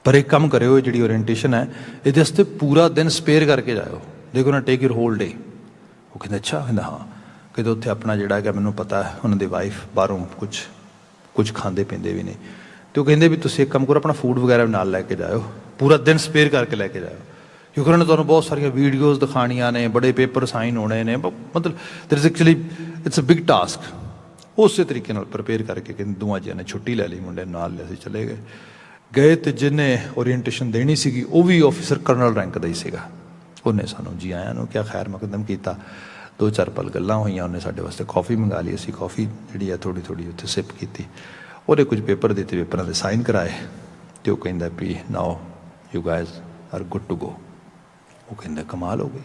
ਪਰ ਇੱਕ ਕੰਮ ਕਰਿਓ, ਜਿਹੜੀ ਓਰੀਐਂਟੇਸ਼ਨ ਹੈ ਇਹਦੇ ਵਾਸਤੇ ਪੂਰਾ ਦਿਨ ਸਪੇਅਰ ਕਰਕੇ ਜਾਇਓ, ਦੇ ਗੋਣਾ ਟੇਕ ਯੂਰ ਹੋਲ ਡੇ। ਉਹ ਕਹਿੰਦਾ ਅੱਛਾ, ਕਹਿੰਦਾ ਹਾਂ। ਕਹਿੰਦੇ ਉੱਥੇ ਆਪਣਾ ਜਿਹੜਾ ਹੈਗਾ ਮੈਨੂੰ ਪਤਾ ਉਹਨਾਂ ਦੀ ਵਾਈਫ ਬਾਹਰੋਂ ਕੁਝ ਖਾਂਦੇ ਪੀਂਦੇ ਵੀ ਨਹੀਂ, ਅਤੇ ਉਹ ਕਹਿੰਦੇ ਵੀ ਤੁਸੀਂ ਇੱਕ ਕੰਮ ਕਰੋ, ਆਪਣਾ ਫੂਡ ਵਗੈਰਾ ਵੀ ਨਾਲ ਲੈ ਕੇ ਜਾਇਓ, ਪੂਰਾ ਦਿਨ ਸਪੇਅਰ ਕਰਕੇ ਲੈ ਕੇ ਜਾਇਓ, ਕਿਉਂਕਿ ਉਹਨਾਂ ਨੇ ਤੁਹਾਨੂੰ ਬਹੁਤ ਸਾਰੀਆਂ ਵੀਡੀਓਜ਼ ਦਿਖਾਉਣੀਆਂ ਨੇ, ਬੜੇ ਪੇਪਰ ਸਾਈਨ ਹੋਣੇ ਨੇ, ਮਤਲਬ there is actually it's a big task. ਉਸੇ ਤਰੀਕੇ ਨਾਲ ਪ੍ਰਪੇਅਰ ਕਰਕੇ ਕਹਿੰਦੇ ਦੋਵਾਂ ਜੀਆਂ ਨੇ ਛੁੱਟੀ ਲੈ ਲਈ, ਮੁੰਡੇ ਨਾਲ ਲਿਆ, ਅਸੀਂ ਚਲੇ ਗਏ ਅਤੇ ਜਿਹਨੇ ਓਰੀਐਂਟੇਸ਼ਨ ਦੇਣੀ ਸੀਗੀ ਉਹ ਵੀ ਆਫਿਸਰ ਕਰਨਲ ਰੈਂਕ ਦਾ ਹੀ ਸੀਗਾ। ਉਹਨੇ ਸਾਨੂੰ ਜੀ ਆਇਆਂ ਨੂੰ ਕਿਹਾ, ਖੈਰ ਮਕਦਮ ਕੀਤਾ, 2-4 ਪਲ ਗੱਲਾਂ ਹੋਈਆਂ। ਉਹਨੇ ਸਾਡੇ ਵਾਸਤੇ ਕੌਫੀ ਮੰਗਾ ਲਈ, ਅਸੀਂ ਕੌਫੀ ਜਿਹੜੀ ਆ ਥੋੜ੍ਹੀ ਉੱਥੇ ਸਿਪ ਕੀਤੀ। ਉਹਦੇ ਕੁਝ ਪੇਪਰ ਦਿੱਤੇ, ਪੇਪਰਾਂ ਦੇ ਸਾਈਨ ਕਰਾਏ, ਅਤੇ ਉਹ ਕਹਿੰਦਾ ਵੀ now you guys are good to go. ਉਹ ਕਹਿੰਦਾ ਕਮਾਲ ਹੋ ਗਈ।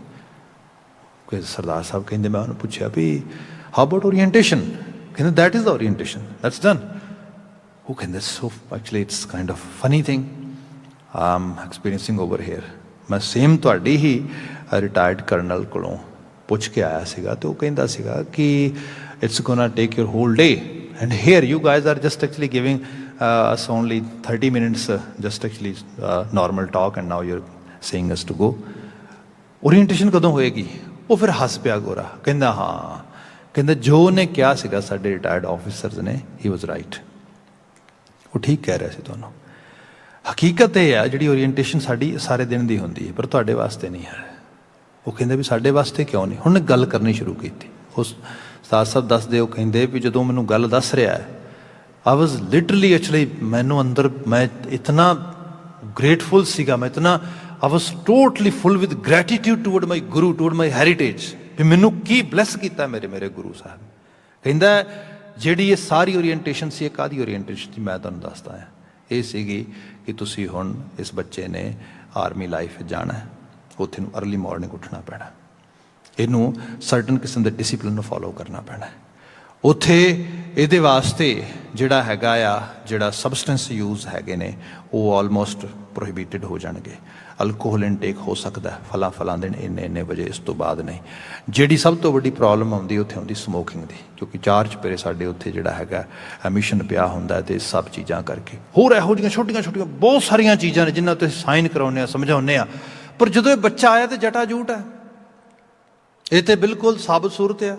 ਕਿ ਸਰਦਾਰ ਸਾਹਿਬ ਕਹਿੰਦੇ, ਮੈਂ ਉਹਨੂੰ ਪੁੱਛਿਆ ਵੀ ਹਾਊ ਅਬਾਊਟ ਓਰੀਐਂਟੇਸ਼ਨ? ਕਹਿੰਦਾ that is the orientation, that's done. ਉਹ ਕਹਿੰਦਾ so actually it's kind of funny thing I am experiencing over here. ਮੈਂ ਸੇਮ ਤੁਹਾਡੀ ਹੀ ਰਿਟਾਇਰਡ ਕਰਨਲ ਕੋਲੋਂ ਪੁੱਛ ਕੇ ਆਇਆ ਸੀਗਾ, ਅਤੇ ਉਹ ਕਹਿੰਦਾ ਸੀਗਾ ਕਿ it's gonna take your whole day and here you guys are just actually giving us only 30 minutes just actually normal talk and now you're saying us to go. Orientation ਕਦੋਂ ਹੋਏਗੀ? ਉਹ ਫਿਰ ਹੱਸ ਪਿਆ ਗੋਰਾ, ਕਹਿੰਦਾ ਹਾਂ, ਕਹਿੰਦਾ ਜੋ ਉਹਨੇ ਕਿਹਾ ਸੀਗਾ ਸਾਡੇ ਰਿਟਾਇਰਡ ਆਫਿਸਰਸ ਨੇ, ਹੀ ਵਾਜ਼ ਰਾਈਟ। ਉਹ ਠੀਕ ਕਹਿ ਰਿਹਾ ਸੀ ਤੁਹਾਨੂੰ। ਹਕੀਕਤ ਇਹ ਹੈ ਜਿਹੜੀ ਓਰੀਐਂਟੇਸ਼ਨ ਸਾਡੀ ਸਾਰੇ ਦਿਨ ਦੀ ਹੁੰਦੀ ਹੈ, ਪਰ ਤੁਹਾਡੇ ਵਾਸਤੇ ਨਹੀਂ ਹੈ। ਉਹ ਕਹਿੰਦੇ ਵੀ ਸਾਡੇ ਵਾਸਤੇ ਕਿਉਂ ਨਹੀਂ। ਹੁਣ ਗੱਲ ਕਰਨੀ ਸ਼ੁਰੂ ਕੀਤੀ। ਉਸ ਉਸਤਾਦ ਸਾਹਿਬ ਦੱਸਦੇ, ਉਹ ਕਹਿੰਦੇ ਵੀ ਜਦੋਂ ਮੈਨੂੰ ਗੱਲ ਦੱਸ ਰਿਹਾ ਹੈ, ਆਈ ਵਾਜ਼ ਲਿਟਰਲੀ ਐਕਚੁਅਲੀ ਮੈਨੂੰ ਅੰਦਰ ਮੈਂ ਇਤਨਾ ਗ੍ਰੇਟਫੁਲ ਸੀਗਾ, ਮੈਂ ਇਤਨਾ I was totally full with gratitude toward my Guru, toward my heritage, ਵੀ ਮੈਨੂੰ ਕੀ ਬਲੈਸ ਕੀਤਾ ਮੇਰੇ ਗੁਰੂ ਸਾਹਿਬ। ਕਹਿੰਦਾ ਜਿਹੜੀ ਇਹ ਸਾਰੀ ਓਰੀਐਂਟੇਸ਼ਨ ਸੀ, ਇਹ ਕਾਹਦੀ ਓਰੀਐਂਟੇਸ਼ਨ ਸੀ ਮੈਂ ਤੁਹਾਨੂੰ ਦੱਸਦਾ ਹਾਂ। ਇਹ ਸੀਗੀ ਕਿ ਤੁਸੀਂ ਹੁਣ ਇਸ ਬੱਚੇ ਨੇ ਆਰਮੀ ਲਾਈਫ ਜਾਣਾ, ਉੱਥੇ ਨੂੰ ਅਰਲੀ ਮਾਰਨਿੰਗ ਉੱਠਣਾ ਪੈਣਾ, ਇਹਨੂੰ ਸਰਟਨ ਕਿਸਮ ਦੇ ਡਿਸਿਪਲਿਨ ਨੂੰ ਫੋਲੋ ਕਰਨਾ ਪੈਣਾ। ਉੱਥੇ ਇਹਦੇ ਵਾਸਤੇ ਜਿਹੜਾ ਹੈਗਾ ਆ, ਜਿਹੜਾ ਸਬਸਟੈਂਸ ਯੂਜ਼ ਹੈਗੇ ਨੇ ਉਹ ਆਲਮੋਸਟ ਪ੍ਰੋਹਿਬਿਟਡ ਹੋ ਜਾਣਗੇ। ਅਲਕੋਹਲ ਇਨਟੇਕ ਹੋ ਸਕਦਾ ਫਲਾਂ ਦੇ ਇੰਨੇ ਵਜੇ, ਇਸ ਤੋਂ ਬਾਅਦ ਨਹੀਂ। ਜਿਹੜੀ ਸਭ ਤੋਂ ਵੱਡੀ ਪ੍ਰੋਬਲਮ ਆਉਂਦੀ ਉੱਥੇ ਆਉਂਦੀ ਸਮੋਕਿੰਗ ਦੀ, ਕਿਉਂਕਿ 4 ਚੁਫੇਰੇ ਸਾਡੇ ਉੱਥੇ ਜਿਹੜਾ ਹੈਗਾ ਐਮਿਸ਼ਨ ਪਿਆ ਹੁੰਦਾ, ਅਤੇ ਸਭ ਚੀਜ਼ਾਂ ਕਰਕੇ ਹੋਰ ਇਹੋ ਜਿਹੀਆਂ ਛੋਟੀਆਂ ਬਹੁਤ ਸਾਰੀਆਂ ਚੀਜ਼ਾਂ ਨੇ ਜਿਨ੍ਹਾਂ 'ਤੇ ਸਾਈਨ ਕਰਾਉਂਦੇ ਆ, ਸਮਝਾਉਂਦੇ ਆ, ਪਰ ਜਦੋਂ ਇਹ ਬੱਚਾ ਆਇਆ ਤਾਂ ਜਟਾ ਜੂਟ ਹੈ, ਇਹ ਤਾਂ ਬਿਲਕੁਲ ਸਾਬਤ ਸੂਰਤ ਆ।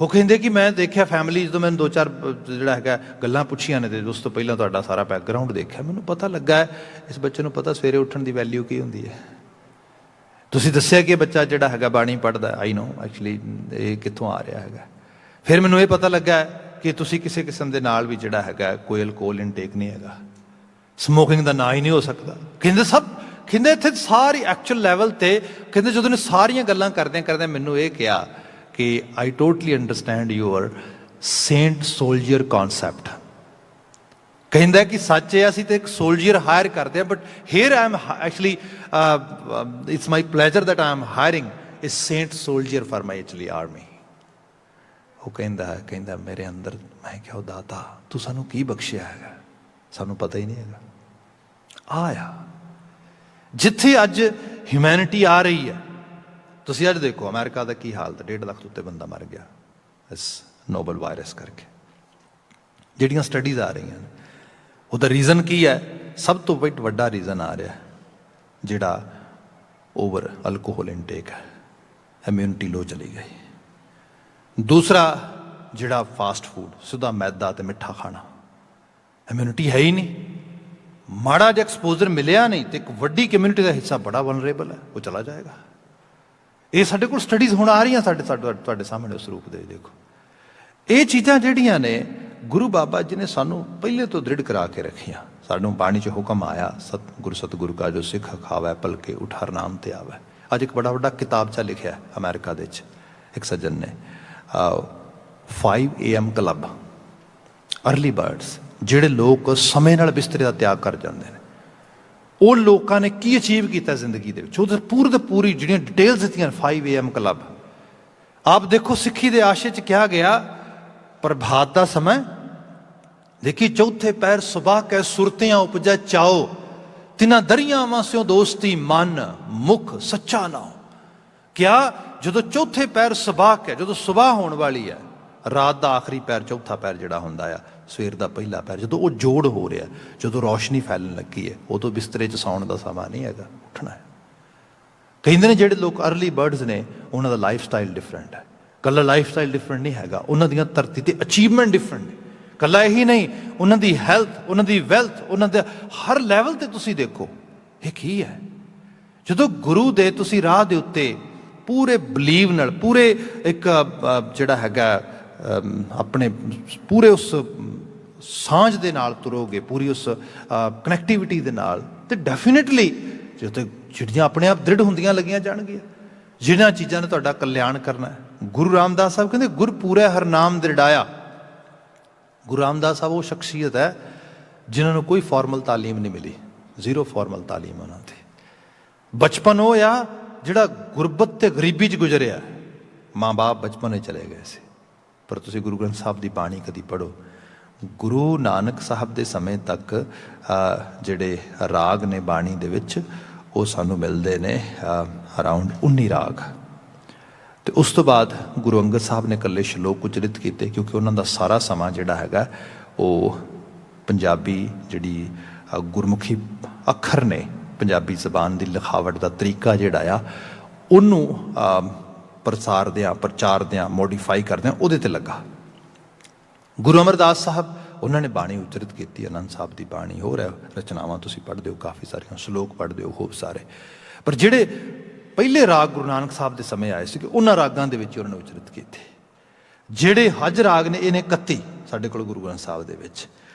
ਉਹ ਕਹਿੰਦੇ ਕਿ ਮੈਂ ਦੇਖਿਆ ਫੈਮਿਲੀ, ਜਦੋਂ ਮੈਨੂੰ 2-4 ਜਿਹੜਾ ਹੈਗਾ ਗੱਲਾਂ ਪੁੱਛੀਆਂ ਨੇ, ਤੇ ਉਸ ਤੋਂ ਪਹਿਲਾਂ ਤੁਹਾਡਾ ਸਾਰਾ ਬੈਕਗਰਾਊਂਡ ਦੇਖਿਆ, ਮੈਨੂੰ ਪਤਾ ਲੱਗਾ ਇਸ ਬੱਚੇ ਨੂੰ ਪਤਾ ਸਵੇਰੇ ਉੱਠਣ ਦੀ ਵੈਲਿਊ ਕੀ ਹੁੰਦੀ ਹੈ। ਤੁਸੀਂ ਦੱਸਿਆ ਕਿ ਇਹ ਬੱਚਾ ਜਿਹੜਾ ਹੈਗਾ ਬਾਣੀ ਪੜ੍ਹਦਾ, ਆਈ ਨੋ ਐਕਚੁਅਲੀ ਇਹ ਕਿੱਥੋਂ ਆ ਰਿਹਾ ਹੈਗਾ। ਫਿਰ ਮੈਨੂੰ ਇਹ ਪਤਾ ਲੱਗਾ ਕਿ ਤੁਸੀਂ ਕਿਸੇ ਕਿਸਮ ਦੇ ਨਾਲ ਵੀ ਜਿਹੜਾ ਹੈਗਾ ਕੋਈ ਅਲਕੋਹਲ ਇਨਟੇਕ ਨਹੀਂ ਹੈਗਾ, ਸਮੋਕਿੰਗ ਦਾ ਨਾਂ ਹੀ ਨਹੀਂ ਹੋ ਸਕਦਾ। ਕਹਿੰਦੇ ਇੱਥੇ ਸਾਰੀ ਐਕਚੁਅਲ ਲੈਵਲ 'ਤੇ ਕਹਿੰਦੇ ਜਦੋਂ ਨੇ ਸਾਰੀਆਂ ਗੱਲਾਂ ਕਰਦਿਆਂ ਮੈਨੂੰ ਇਹ ਕਿਹਾ ਕਿ I totally understand your saint soldier concept. ਕਹਿੰਦਾ ਕਿ ਸੱਚ ਹੈ, ਅਸੀਂ ਤਾਂ ਇੱਕ ਸੋਲਜਰ ਹਾਇਰ ਕਰਦੇ ਹਾਂ, but here I am actually it's my pleasure that I am hiring a saint soldier for my actually army. ਉਹ ਕਹਿੰਦਾ ਮੇਰੇ ਅੰਦਰ, ਮੈਂ ਕਿਹਾ ਦਾਤਾ ਤੂੰ ਸਾਨੂੰ ਕੀ ਬਖਸ਼ਿਆ ਹੈਗਾ, ਸਾਨੂੰ ਪਤਾ ਹੀ ਨਹੀਂ ਹੈਗਾ। ਆ ਜਿੱਥੇ ਅੱਜ ਹਿਊਮੈਨਿਟੀ ਆ ਰਹੀ ਹੈ, ਤੁਸੀਂ ਅੱਜ ਦੇਖੋ ਅਮਰੀਕਾ ਦਾ ਕੀ ਹਾਲਤ, 1.5 ਲੱਖ ਤੋਂ ਉੱਤੇ ਬੰਦਾ ਮਰ ਗਿਆ ਇਸ ਨੋਬਲ ਵਾਇਰਸ ਕਰਕੇ। ਜਿਹੜੀਆਂ ਸਟੱਡੀਜ਼ ਆ ਰਹੀਆਂ ਨੇ ਉਹਦਾ ਰੀਜ਼ਨ ਕੀ ਹੈ? ਸਭ ਤੋਂ ਵੱਡਾ ਰੀਜ਼ਨ ਆ ਰਿਹਾ ਜਿਹੜਾ ਓਵਰ ਅਲਕੋਹਲ ਇਨਟੇਕ ਹੈ, ਇਮਿਊਨਿਟੀ ਲੋ ਚਲੀ ਗਈ। ਦੂਸਰਾ ਜਿਹੜਾ ਫਾਸਟ ਫੂਡ, ਸਿੱਧਾ ਮੈਦਾ ਤੇ ਮਿੱਠਾ ਖਾਣਾ, ਇਮਿਊਨਿਟੀ ਹੈ ਹੀ ਨਹੀਂ। ਮਾੜਾ ਜਿਹਾ ਐਕਸਪੋਜ਼ਰ ਮਿਲਿਆ ਨਹੀਂ ਤੇ ਇੱਕ ਵੱਡੀ ਕਮਿਊਨਿਟੀ ਦਾ ਹਿੱਸਾ ਬੜਾ ਵਨਰੇਬਲ ਹੈ, ਉਹ ਚਲਾ ਜਾਏਗਾ। ਇਹ ਸਾਡੇ ਕੋਲ ਸਟੱਡੀਜ਼ ਹੁਣ ਆ ਰਹੀਆਂ ਤੁਹਾਡੇ ਸਾਹਮਣੇ ਉਸ ਰੂਪ ਦੇ। ਦੇਖੋ ਇਹ ਚੀਜ਼ਾਂ ਜਿਹੜੀਆਂ ਨੇ ਗੁਰੂ ਬਾਬਾ ਜੀ ਨੇ ਸਾਨੂੰ ਪਹਿਲੇ ਤੋਂ ਦ੍ਰਿੜ ਕਰਾ ਕੇ ਰੱਖੀਆਂ। ਸਾਨੂੰ ਬਾਣੀ 'ਚ ਹੁਕਮ ਆਇਆ, ਸਤਿਗੁਰੂ ਕਾ ਜੋ ਸਿੱਖ ਖਾਵੈ ਭਲਕੇ ਉਠ ਹਰ ਨਾਮ ਤੇ ਆਵੈ। ਅੱਜ ਇੱਕ ਬੜਾ ਵੱਡਾ ਕਿਤਾਬਚਾ ਲਿਖਿਆ ਅਮਰੀਕਾ ਦੇ ਵਿੱਚ ਇੱਕ ਸੱਜਣ ਨੇ, 5 AM ਕਲੱਬ, ਅਰਲੀ ਬਰਡਸ, ਜਿਹੜੇ ਲੋਕ ਸਮੇਂ ਨਾਲ ਬਿਸਤਰੇ ਦਾ ਤਿਆਗ ਕਰ ਜਾਂਦੇ ਨੇ, ਉਹ ਲੋਕਾਂ ਨੇ ਕੀ ਅਚੀਵ ਕੀਤਾ ਜ਼ਿੰਦਗੀ ਦੇ ਵਿੱਚ, ਉਹਦੇ ਪੂਰੀ ਜਿਹੜੀਆਂ ਡਿਟੇਲਸ ਦਿੱਤੀਆਂ। 5 AM ਕਲੱਬ ਆਪ ਦੇਖੋ, ਸਿੱਖੀ ਦੇ ਆਸ਼ੇ 'ਚ ਕਿਹਾ ਗਿਆ ਪ੍ਰਭਾਤ ਦਾ ਸਮਾਂ ਦੇਖੀ, ਚੌਥੇ ਪਹਿਰ ਸੁਬਾਹ ਕੈ ਸੁਰਤਿਆਂ ਉਪਜੈ ਚਾਓ, ਤਿਨਾਂ ਦਰੀਆਂ ਵਾਸਿਓ ਦੋਸਤੀ ਮਨ ਮੁਖ ਸੱਚਾ ਨਾਓ। ਕਿਆ ਜਦੋਂ ਚੌਥੇ ਪਹਿਰ ਸੁਬਾਹ ਕੈ, ਜਦੋਂ ਸੁਬਾਹ ਹੋਣ ਵਾਲੀ ਹੈ, ਰਾਤ ਦਾ ਆਖਰੀ ਪਹਿਰ, ਚੌਥਾ ਪਹਿਰ ਜਿਹੜਾ ਹੁੰਦਾ ਆ, ਸਵੇਰ ਦਾ ਪਹਿਲਾ ਪਹਿਰ, ਜਦੋਂ ਉਹ ਜੋੜ ਹੋ ਰਿਹਾ, ਜਦੋਂ ਰੌਸ਼ਨੀ ਫੈਲਣ ਲੱਗੀ ਹੈ, ਉਦੋਂ ਬਿਸਤਰੇ 'ਚ ਸੌਣ ਦਾ ਸਮਾਂ ਨਹੀਂ ਹੈਗਾ, ਉੱਠਣਾ ਹੈ। ਕਹਿੰਦੇ ਨੇ ਜਿਹੜੇ ਲੋਕ ਅਰਲੀ ਬਰਡਸ ਨੇ ਉਹਨਾਂ ਦਾ ਲਾਈਫ ਸਟਾਈਲ ਡਿਫਰੈਂਟ ਹੈ। ਕੱਲਾ ਲਾਈਫ ਸਟਾਈਲ ਡਿਫਰੈਂਟ ਨਹੀਂ ਹੈਗਾ, ਉਹਨਾਂ ਦੀਆਂ ਧਰਤੀ 'ਤੇ ਅਚੀਵਮੈਂਟ ਡਿਫਰੈਂਟ ਨੇ। ਕੱਲਾ ਇਹੀ ਨਹੀਂ, ਉਹਨਾਂ ਦੀ ਹੈਲਥ, ਉਹਨਾਂ ਦੀ ਵੈਲਥ, ਉਹਨਾਂ ਦੇ ਹਰ ਲੈਵਲ 'ਤੇ ਤੁਸੀਂ ਦੇਖੋ ਇਹ ਕੀ ਹੈ। ਜਦੋਂ ਗੁਰੂ ਦੇ ਤੁਸੀਂ ਰਾਹ ਦੇ ਉੱਤੇ ਪੂਰੇ ਬਲੀਵ ਨਾਲ, ਪੂਰੇ ਇੱਕ ਜਿਹੜਾ ਹੈਗਾ ਆਪਣੇ ਪੂਰੇ ਉਸ ਸਾਂਝ ਦੇ ਨਾਲ ਤੁਰੋਗੇ, ਪੂਰੀ ਉਸ ਕਨੈਕਟੀਵਿਟੀ ਦੇ ਨਾਲ, ਤੇ ਡੈਫੀਨੇਟਲੀ ਜਿਹੜੀਆਂ ਆਪਣੇ ਆਪ ਦ੍ਰਿੜ ਹੁੰਦੀਆਂ ਲੱਗੀਆਂ ਜਾਣਗੀਆਂ, ਜਿਹੜੀਆਂ ਚੀਜ਼ਾਂ ਨੇ ਤੁਹਾਡਾ ਕਲਿਆਣ ਕਰਨਾ ਹੈ। ਗੁਰੂ ਰਾਮਦਾਸ ਸਾਹਿਬ ਕਹਿੰਦੇ ਗੁਰ ਪੂਰੇ ਹਰ ਨਾਮ ਦ੍ਰਿੜਾਇਆ। ਗੁਰੂ ਰਾਮਦਾਸ ਸਾਹਿਬ ਉਹ ਸ਼ਖਸੀਅਤ ਹੈ ਜਿਨ੍ਹਾਂ ਨੂੰ ਕੋਈ ਫਾਰਮਲ ਤਾਲੀਮ ਨਹੀਂ ਮਿਲੀ, 0 ਫਾਰਮਲ ਤਾਲੀਮ ਉਹਨਾਂ ਦੀ। ਬਚਪਨ ਉਹ ਆ ਜਿਹੜਾ ਗੁਰਬਤ ਤੇ ਗਰੀਬੀ 'ਚ ਗੁਜ਼ਰਿਆ। ਮਾਂ ਬਾਪ ਬਚਪਨ ਵਿੱਚ ਚਲੇ ਗਏ ਸੀ, ਪਰ ਤੁਸੀਂ ਗੁਰੂ ਗ੍ਰੰਥ ਸਾਹਿਬ ਦੀ ਬਾਣੀ ਕਦੀ ਪੜ੍ਹੋ, ਗੁਰੂ ਨਾਨਕ ਸਾਹਿਬ ਦੇ ਸਮੇਂ ਤੱਕ ਜਿਹੜੇ ਰਾਗ ਨੇ ਬਾਣੀ ਦੇ ਵਿੱਚ, ਉਹ ਸਾਨੂੰ ਮਿਲਦੇ ਨੇ ਅਰਾਊਂਡ 19 ਰਾਗ। ਤੇ ਉਸ ਤੋਂ ਬਾਅਦ ਗੁਰੂ ਅੰਗਦ ਸਾਹਿਬ ਨੇ ਇਕੱਲੇ ਸ਼ਲੋਕ ਉਚਰਿਤ ਕੀਤੇ, ਕਿਉਂਕਿ ਉਹਨਾਂ ਦਾ ਸਾਰਾ ਸਮਾਂ ਜਿਹੜਾ ਹੈਗਾ ਉਹ ਪੰਜਾਬੀ ਜਿਹੜੀ ਗੁਰਮੁਖੀ ਅੱਖਰ ਨੇ, ਪੰਜਾਬੀ ਜ਼ਬਾਨ ਦੀ ਲਿਖਾਵਟ ਦਾ ਤਰੀਕਾ ਜਿਹੜਾ ਆ, ਉਹਨੂੰ ਪ੍ਰਚਾਰਦਿਆਂ ਮੋਡੀਫਾਈ ਕਰਦਿਆਂ ਉਹਦੇ 'ਤੇ ਲੱਗਾ। ਗੁਰੂ ਅਮਰਦਾਸ ਸਾਹਿਬ ਉਹਨਾਂ ਨੇ ਬਾਣੀ ਉਚਰਿਤ ਕੀਤੀ, ਆਨੰਦ ਸਾਹਿਬ ਦੀ ਬਾਣੀ, ਹੋਰ ਹੈ ਰਚਨਾਵਾਂ ਤੁਸੀਂ ਪੜ੍ਹਦੇ ਹੋ, ਕਾਫੀ ਸਾਰੀਆਂ ਸ਼ਲੋਕ ਪੜ੍ਹਦੇ ਹੋ ਖੂਬ ਸਾਰੇ। ਪਰ ਜਿਹੜੇ ਪਹਿਲੇ ਰਾਗ ਗੁਰੂ ਨਾਨਕ ਸਾਹਿਬ ਦੇ ਸਮੇਂ ਆਏ ਸੀ, ਉਹਨਾਂ ਰਾਗਾਂ ਦੇ ਵਿੱਚ ਉਹਨਾਂ ਨੇ ਉਚਰਿਤ ਕੀਤੇ। ਜਿਹੜੇ ਹਜ ਰਾਗ ਨੇ, ਇਹਨੇ 31 ਸਾਡੇ ਕੋਲ ਗੁਰੂ ਗ੍ਰੰਥ ਸਾਹਿਬ ਦੇ ਵਿੱਚ।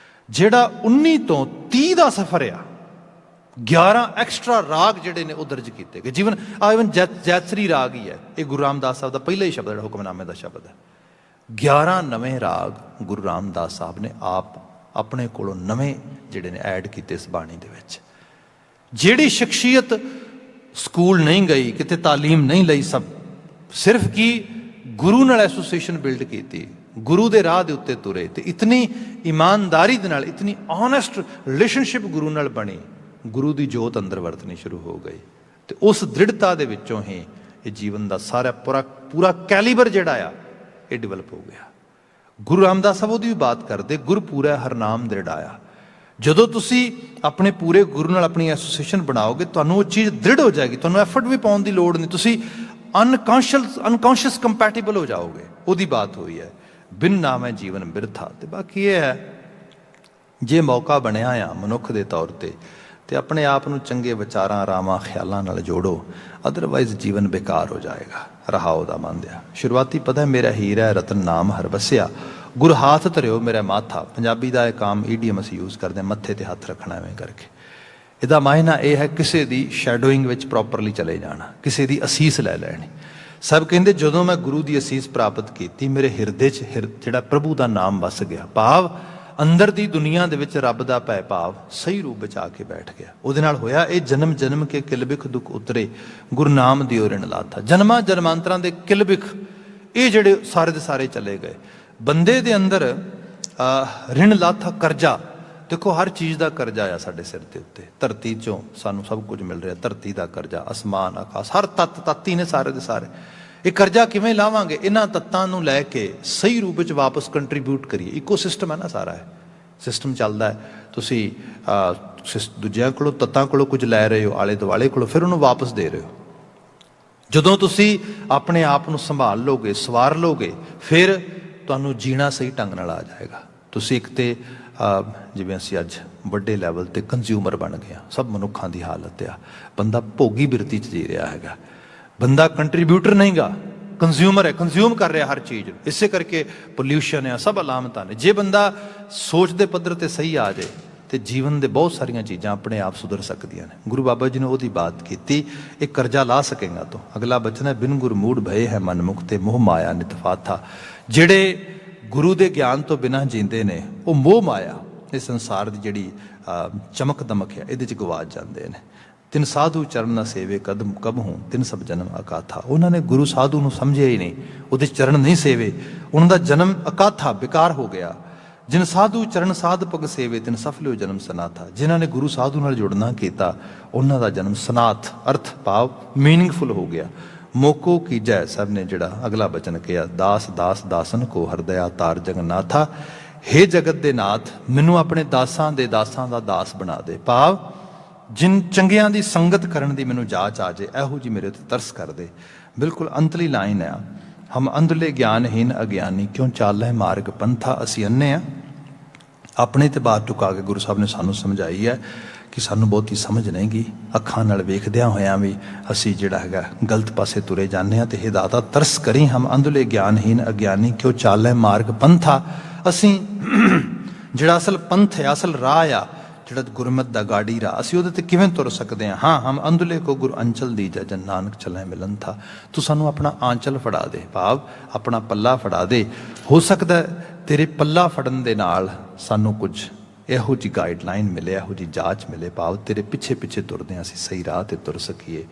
ਜਿਹੜਾ 19 ਤੋਂ 30 ਦਾ ਸਫ਼ਰ ਆ, 11 ਐਕਸਟਰਾ ਰਾਗ ਜਿਹੜੇ ਨੇ ਉਹ ਦਰਜ ਕੀਤੇ ਗਏ। ਇਵਨ ਜੈਤਸਰੀ ਰਾਗ ਹੀ ਹੈ, ਇਹ ਗੁਰੂ ਰਾਮਦਾਸ ਸਾਹਿਬ ਦਾ ਪਹਿਲਾ ਹੀ ਸ਼ਬਦ ਜਿਹੜਾ ਹੁਕਮਨਾਮੇ ਦਾ ਸ਼ਬਦ ਹੈ। 11 ਨਵੇਂ ਰਾਗ ਗੁਰੂ ਰਾਮਦਾਸ ਸਾਹਿਬ ਨੇ ਆਪ ਆਪਣੇ ਕੋਲੋਂ ਨਵੇਂ ਜਿਹੜੇ ਨੇ ਐਡ ਕੀਤੇ ਇਸ ਬਾਣੀ ਦੇ ਵਿੱਚ। ਜਿਹੜੀ ਸ਼ਖਸੀਅਤ ਸਕੂਲ ਨਹੀਂ ਗਈ, ਕਿਤੇ ਤਾਲੀਮ ਨਹੀਂ ਲਈ, ਸਭ ਸਿਰਫ ਕੀ ਗੁਰੂ ਨਾਲ ਐਸੋਸੀਏਸ਼ਨ ਬਿਲਡ ਕੀਤੀ, ਗੁਰੂ ਦੇ ਰਾਹ ਦੇ ਉੱਤੇ ਤੁਰੇ, ਤੇ ਇਤਨੀ ਇਮਾਨਦਾਰੀ ਦੇ ਨਾਲ, ਇਤਨੀ ਓਨੈਸਟ ਰਿਲੇਸ਼ਨਸ਼ਿਪ ਗੁਰੂ ਨਾਲ ਬਣੀ, ਗੁਰੂ ਦੀ ਜੋਤ ਅੰਦਰ ਵਰਤਣੀ ਸ਼ੁਰੂ ਹੋ ਗਈ। ਤੇ ਉਸ ਦ੍ਰਿੜਤਾ ਦੇ ਵਿੱਚੋਂ ਹੀ ਇਹ ਜੀਵਨ ਦਾ ਸਾਰਾ ਪੂਰਾ ਕੈਲੀਬਰ ਜਿਹੜਾ ਆ ਇਹ ਡਿਵੈਲਪ ਹੋ ਗਿਆ। ਗੁਰੂ ਰਾਮਦਾਸ ਸਾਹਿਬ ਉਹਦੀ ਵੀ ਬਾਤ ਕਰਦੇ, ਗੁਰ ਪੂਰਾ ਹਰ ਨਾਮ ਦ੍ਰਿੜਾਇਆ। ਜਦੋਂ ਤੁਸੀਂ ਆਪਣੇ ਪੂਰੇ ਗੁਰੂ ਨਾਲ ਆਪਣੀ ਐਸੋਸੀਏਸ਼ਨ ਬਣਾਓਗੇ, ਤੁਹਾਨੂੰ ਉਹ ਚੀਜ਼ ਦ੍ਰਿੜ ਹੋ ਜਾਏਗੀ, ਤੁਹਾਨੂੰ ਐਫਰਟ ਵੀ ਪਾਉਣ ਦੀ ਲੋੜ ਨਹੀਂ, ਤੁਸੀਂ ਅਨਕੌਂਸ਼ੀਅਸ ਕੰਪੈਟੀਬਲ ਹੋ ਜਾਓਗੇ। ਉਹਦੀ ਬਾਤ ਹੋਈ ਹੈ, ਬਿਨ ਨਾਮੈ ਜੀਵਨ ਬਿਰਥਾ। ਤੇ ਬਾਕੀ ਇਹ ਹੈ, ਜੇ ਮੌਕਾ ਬਣਿਆ ਆ ਮਨੁੱਖ ਦੇ ਤੌਰ ਤੇ ਆਪਣੇ ਆਪ ਨੂੰ ਚੰਗੇ ਵਿਚਾਰਾਂ, ਆਰਾਮਾਂ, ਖਿਆਲਾਂ ਨਾਲ ਜੋੜੋ, ਅਦਰਵਾਈਜ਼ ਜੀਵਨ ਬੇਕਾਰ ਹੋ ਜਾਏਗਾ। ਰਹਾਓ ਦਾ ਮੰਨਦਿਆ ਸ਼ੁਰੂਆਤੀ ਪਤਾ, ਮੇਰਾ ਹੀਰਾ ਰਤਨ ਨਾਮ ਹਰ ਵਸਿਆ, ਗੁਰ ਹਾਥ ਧਰਿਓ ਮੇਰਾ ਮਾਥਾ। ਪੰਜਾਬੀ ਦਾ ਇਹ ਕਾਮ ਈਡੀਅਮ ਅਸੀਂ ਯੂਜ਼ ਕਰਦੇ ਹਾਂ, ਮੱਥੇ ਤੇ ਹੱਥ ਰੱਖਣਾ ਐਵੇਂ ਕਰਕੇ। ਇਹਦਾ ਮਾਇਨਾ ਇਹ ਹੈ ਕਿਸੇ ਦੀ ਸ਼ੈਡੋਇੰਗ ਵਿੱਚ ਪ੍ਰੋਪਰਲੀ ਚਲੇ ਜਾਣਾ, ਕਿਸੇ ਦੀ ਅਸੀਸ ਲੈ ਲੈਣੀ। ਸਭ ਕਹਿੰਦੇ ਜਦੋਂ ਮੈਂ ਗੁਰੂ ਦੀ ਅਸੀਸ ਪ੍ਰਾਪਤ ਕੀਤੀ, ਮੇਰੇ ਹਿਰਦੇ 'ਚ ਜਿਹੜਾ ਪ੍ਰਭੂ ਦਾ ਨਾਮ ਵਸ ਗਿਆ, ਭਾਵ ਅੰਦਰ ਦੀ ਦੁਨੀਆ ਦੇ ਵਿੱਚ ਰੱਬ ਦਾ ਭੈ ਭਾਵ ਸਹੀ ਰੂਪ ਵਿੱਚ ਆ ਕੇ ਬੈਠ ਗਿਆ। ਉਹਦੇ ਨਾਲ ਹੋਇਆ ਇਹ ਜਨਮ ਜਨਮ ਕੇ ਕਿਲਬਿਖ ਦੁੱਖ ਉਤਰੇ, ਗੁਰੂ ਨਾਮ ਦਿਓ ਰਿਣ ਲਾਥਾ। ਜਨਮਾਂ ਜਨਮਾਂਤਰਾਂ ਦੇ ਕਿਲਬਿਖ ਇਹ ਜਿਹੜੇ ਸਾਰੇ ਦੇ ਸਾਰੇ ਚਲੇ ਗਏ। ਬੰਦੇ ਦੇ ਅੰਦਰ ਰਿਣ ਲਾਥਾ, ਕਰਜ਼ਾ, ਦੇਖੋ ਹਰ ਚੀਜ਼ ਦਾ ਕਰਜ਼ਾ ਆ ਸਾਡੇ ਸਿਰ ਦੇ ਉੱਤੇ। ਧਰਤੀ 'ਚੋਂ ਸਾਨੂੰ ਸਭ ਕੁਝ ਮਿਲ ਰਿਹਾ, ਧਰਤੀ ਦਾ ਕਰਜ਼ਾ, ਅਸਮਾਨ, ਆਕਾਸ਼, ਹਰ ਤੱਤ ਹੀ ਨੇ ਸਾਰੇ ਦੇ ਸਾਰੇ। ਇਹ ਕਰਜ਼ਾ ਕਿਵੇਂ ਲਾਵਾਂਗੇ? ਇਹਨਾਂ ਤੱਤਾਂ ਨੂੰ ਲੈ ਕੇ ਸਹੀ ਰੂਪ ਵਿੱਚ ਵਾਪਸ ਕੰਟਰੀਬਿਊਟ ਕਰੀਏ। ਇਕੋ ਸਿਸਟਮ ਹੈ ਨਾ, ਸਾਰਾ ਹੈ ਸਿਸਟਮ ਚੱਲਦਾ ਹੈ। ਤੁਸੀਂ ਦੂਜਿਆਂ ਕੋਲੋਂ, ਤੱਤਾਂ ਕੋਲੋਂ ਕੁਝ ਲੈ ਰਹੇ ਹੋ, ਆਲੇ ਦੁਆਲੇ ਕੋਲੋਂ, ਫਿਰ ਉਹਨੂੰ ਵਾਪਸ ਦੇ ਰਹੇ ਹੋ। ਜਦੋਂ ਤੁਸੀਂ ਆਪਣੇ ਆਪ ਨੂੰ ਸੰਭਾਲ ਲਓਗੇ, ਸਵਾਰ ਲਓਗੇ, ਫਿਰ ਤੁਹਾਨੂੰ ਜੀਣਾ ਸਹੀ ਢੰਗ ਨਾਲ ਆ ਜਾਏਗਾ। ਤੁਸੀਂ ਇੱਕ ਤੇ ਜਿਵੇਂ ਅਸੀਂ ਅੱਜ ਵੱਡੇ ਲੈਵਲ 'ਤੇ ਕੰਜ਼ਿਊਮਰ ਬਣ ਗਏ ਹਾਂ, ਸਭ ਮਨੁੱਖਾਂ ਦੀ ਹਾਲਤ ਆ। ਬੰਦਾ ਭੋਗੀ ਬਿਰਤੀ 'ਚ ਜੀ ਰਿਹਾ ਹੈਗਾ, ਬੰਦਾ ਕੰਟਰੀਬਿਊਟਰ ਨਹੀਂਗਾ, ਕੰਜ਼ਿਊਮਰ ਹੈ, ਕੰਜ਼ਿਊਮ ਕਰ ਰਿਹਾ ਹਰ ਚੀਜ਼। ਇਸੇ ਕਰਕੇ ਪੋਲਿਊਸ਼ਨ ਆ, ਸਭ ਅਲਾਮਤਾਂ ਨੇ। ਜੇ ਬੰਦਾ ਸੋਚ ਦੇ ਪੱਧਰ 'ਤੇ ਸਹੀ ਆ ਜਾਏ ਤੇ ਜੀਵਨ ਦੇ ਬਹੁਤ ਸਾਰੀਆਂ ਚੀਜ਼ਾਂ ਆਪਣੇ ਆਪ ਸੁਧਰ ਸਕਦੀਆਂ ਨੇ। ਗੁਰੂ ਬਾਬਾ ਜੀ ਨੇ ਉਹਦੀ ਬਾਤ ਕੀਤੀ, ਇਹ ਕਰਜ਼ਾ ਲਾ ਸਕੇਗਾ ਤੂੰ। ਅਗਲਾ ਬਚਨ ਹੈ, ਬਿਨ ਗੁਰ ਮੂੜ ਭਏ ਹੈ ਮਨ ਮੁਖ ਤੇ ਮੋਹ ਮਾਇਆ ਨਿਤਫਾਥਾ। ਜਿਹੜੇ ਗੁਰੂ ਦੇ ਗਿਆਨ ਤੋਂ ਬਿਨਾਂ ਜੀਂਦੇ ਨੇ, ਉਹ ਮੋਹ ਮਾਇਆ, ਇਹ ਸੰਸਾਰ ਦੀ ਜਿਹੜੀ ਚਮਕ ਦਮਕ ਹੈ, ਇਹਦੇ 'ਚ ਗਵਾਚ ਜਾਂਦੇ ਨੇ। ਤਿਨ ਸਾਧੂ ਚਰਨ ਨਾ ਸੇਵੇ ਕਦਮ ਕਬ ਹੂੰ, ਤਿਨ ਸਭ ਜਨਮ ਅਕਾਥਾ। ਉਹਨਾਂ ਨੇ ਗੁਰੂ ਸਾਧੂ ਨੂੰ ਸਮਝਿਆ ਹੀ ਨਹੀਂ, ਉਹਦੇ ਚਰਨ ਨਹੀਂ ਸੇਵੇ, ਉਹਨਾਂ ਦਾ ਜਨਮ ਅਕਾਥਾ, ਬੇਕਾਰ ਹੋ ਗਿਆ। ਜਿਨ ਸਾਧੂ ਚਰਨ ਸਾਧ ਪਗ ਸੇਵੇ, ਤਿਨ ਸਫਲਿਓ ਜਨਮ ਸਨਾਥਾ। ਜਿਨ੍ਹਾਂ ਨੇ ਗੁਰੂ ਸਾਧੂ ਨਾਲ ਜੁੜਨਾ ਕੀਤਾ, ਉਹਨਾਂ ਦਾ ਜਨਮ ਸਨਾਥ, ਅਰਥ ਭਾਵ ਮੀਨਿੰਗਫੁਲ ਹੋ ਗਿਆ। ਮੋਕੋ ਕੀਜੈ, ਸਭ ਨੇ ਜਿਹੜਾ ਅਗਲਾ ਬਚਨ ਕਿਹਾ, ਦਾਸ ਦਾਸ ਦਾਸਨ ਕੋ ਹਰਦਇਆ ਤਾਰ ਜਗਨਾਥਾ। ਹੇ ਜਗਤ ਦੇ ਨਾਥ, ਮੈਨੂੰ ਆਪਣੇ ਦਾਸਾਂ ਦੇ ਦਾਸਾਂ ਦਾ ਦਾਸ ਬਣਾ ਦੇ, ਭਾਵ ਜਿਨ ਚੰਗਿਆਂ ਦੀ ਸੰਗਤ ਕਰਨ ਦੀ ਮੈਨੂੰ ਜਾਚ ਆ ਜੇ, ਇਹੋ ਜੀ ਮੇਰੇ ਉੱਤੇ ਤਰਸ ਕਰ ਦੇ। ਬਿਲਕੁਲ ਅੰਤਲੀ ਲਾਈਨ ਆ, ਹਮ ਅੰਧਲੇ ਗਿਆਨਹੀਨ ਅਗਿਆਨੀ, ਕਿਉਂ ਚਾਲੈ ਮਾਰਗ ਪੰਥਾ। ਅਸੀਂ ਅੰਨੇ ਆ, ਆਪਣੇ ਤੇ ਬਾਤ ਟੁਕਾ ਕੇ ਗੁਰੂ ਸਾਹਿਬ ਨੇ ਸਾਨੂੰ ਸਮਝਾਈ ਹੈ ਕਿ ਸਾਨੂੰ ਬਹੁਤੀ ਸਮਝ ਨਹੀਂ ਗੀ, ਅੱਖਾਂ ਨਾਲ ਵੇਖਦਿਆਂ ਹੋਇਆਂ ਵੀ ਅਸੀਂ ਜਿਹੜਾ ਹੈਗਾ ਗਲਤ ਪਾਸੇ ਤੁਰੇ ਜਾਂਦੇ ਹਾਂ। ਤੇ ਇਹ ਦਾਤਾ ਤਰਸ ਕਰੀ, ਹਮ ਅੰਧਲੇ ਗਿਆਨਹੀਨ ਅਗਿਆਨੀ, ਕਿਉਂ ਚਾਲੈ ਮਾਰਗ ਪੰਥਾ। ਅਸੀਂ ਜਿਹੜਾ ਅਸਲ ਪੰਥ ਹੈ, ਅਸਲ ਰਾਹ ਆ, ਜਿਹੜਾ ਗੁਰਮਤ ਦਾ ਗਾੜੀ ਰਾਹ, ਅਸੀਂ ਉਹਦੇ 'ਤੇ ਕਿਵੇਂ ਤੁਰ ਸਕਦੇ ਹਾਂ? ਹਾਂ, ਹਮ ਅੰਧਲੇ ਕੋ ਗੁਰ ਅੰਚਲ ਦੀਜੈ, ਜਨ ਨਾਨਕ ਚਲੈ ਮਿਲਨ ਥਾ। ਤੂੰ ਸਾਨੂੰ ਆਪਣਾ ਆਂਚਲ ਫੜਾ ਦੇ, ਭਾਵ ਆਪਣਾ ਪੱਲਾ ਫੜਾ ਦੇ। ਹੋ ਸਕਦਾ ਤੇਰੇ ਪੱਲਾ ਫੜਨ ਦੇ ਨਾਲ ਸਾਨੂੰ ਕੁਝ ਇਹੋ ਜਿਹੀ ਗਾਈਡਲਾਈਨ ਮਿਲੇ, ਇਹੋ ਜਿਹੀ ਜਾਂਚ ਮਿਲੇ, ਭਾਵ ਤੇਰੇ ਪਿੱਛੇ ਪਿੱਛੇ ਤੁਰਦੇ ਹਾਂ ਅਸੀਂ ਸਹੀ ਰਾਹ 'ਤੇ ਤੁਰ ਸਕੀਏ।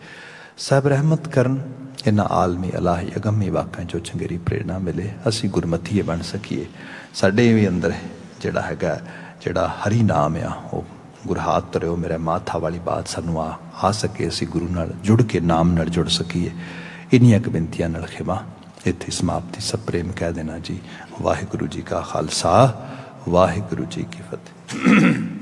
ਸਾਹਿਬ ਰਹਿਮਤ ਕਰਨ, ਇਹਨਾਂ ਆਲਮੀ ਅਲਾਹੀ ਅਗੰਮੀ ਵਾਕਾਂ 'ਚੋਂ ਚੰਗੇਰੀ ਪ੍ਰੇਰਨਾ ਮਿਲੇ, ਅਸੀਂ ਗੁਰਮਤੀਏ ਬਣ ਸਕੀਏ। ਸਾਡੇ ਵੀ ਅੰਦਰ ਜਿਹੜਾ ਹੈਗਾ, ਜਿਹੜਾ ਹਰੀ ਨਾਮ ਆ, ਉਹ ਗੁਰਹਾਤ ਧਰਿਓ ਮੇਰੇ ਮਾਥਾ ਵਾਲੀ ਬਾਤ ਸਾਨੂੰ ਆ ਸਕੇ, ਅਸੀਂ ਗੁਰੂ ਨਾਲ ਜੁੜ ਕੇ ਨਾਮ ਨਾਲ ਜੁੜ ਸਕੀਏ। ਇੰਨੀਆਂ ਕੁ ਬੇਨਤੀਆਂ ਨਾਲ ਖਿਮਾ ਇੱਥੇ ਸਮਾਪਤੀ। ਸਭ ਪ੍ਰੇਮ ਕਹਿ ਦੇਣਾ ਜੀ। ਵਾਹਿਗੁਰੂ ਜੀ ਕਾ ਖਾਲਸਾ, ਵਾਹਿਗੁਰੂ ਜੀ ਕੀ ਫਤਿਹ।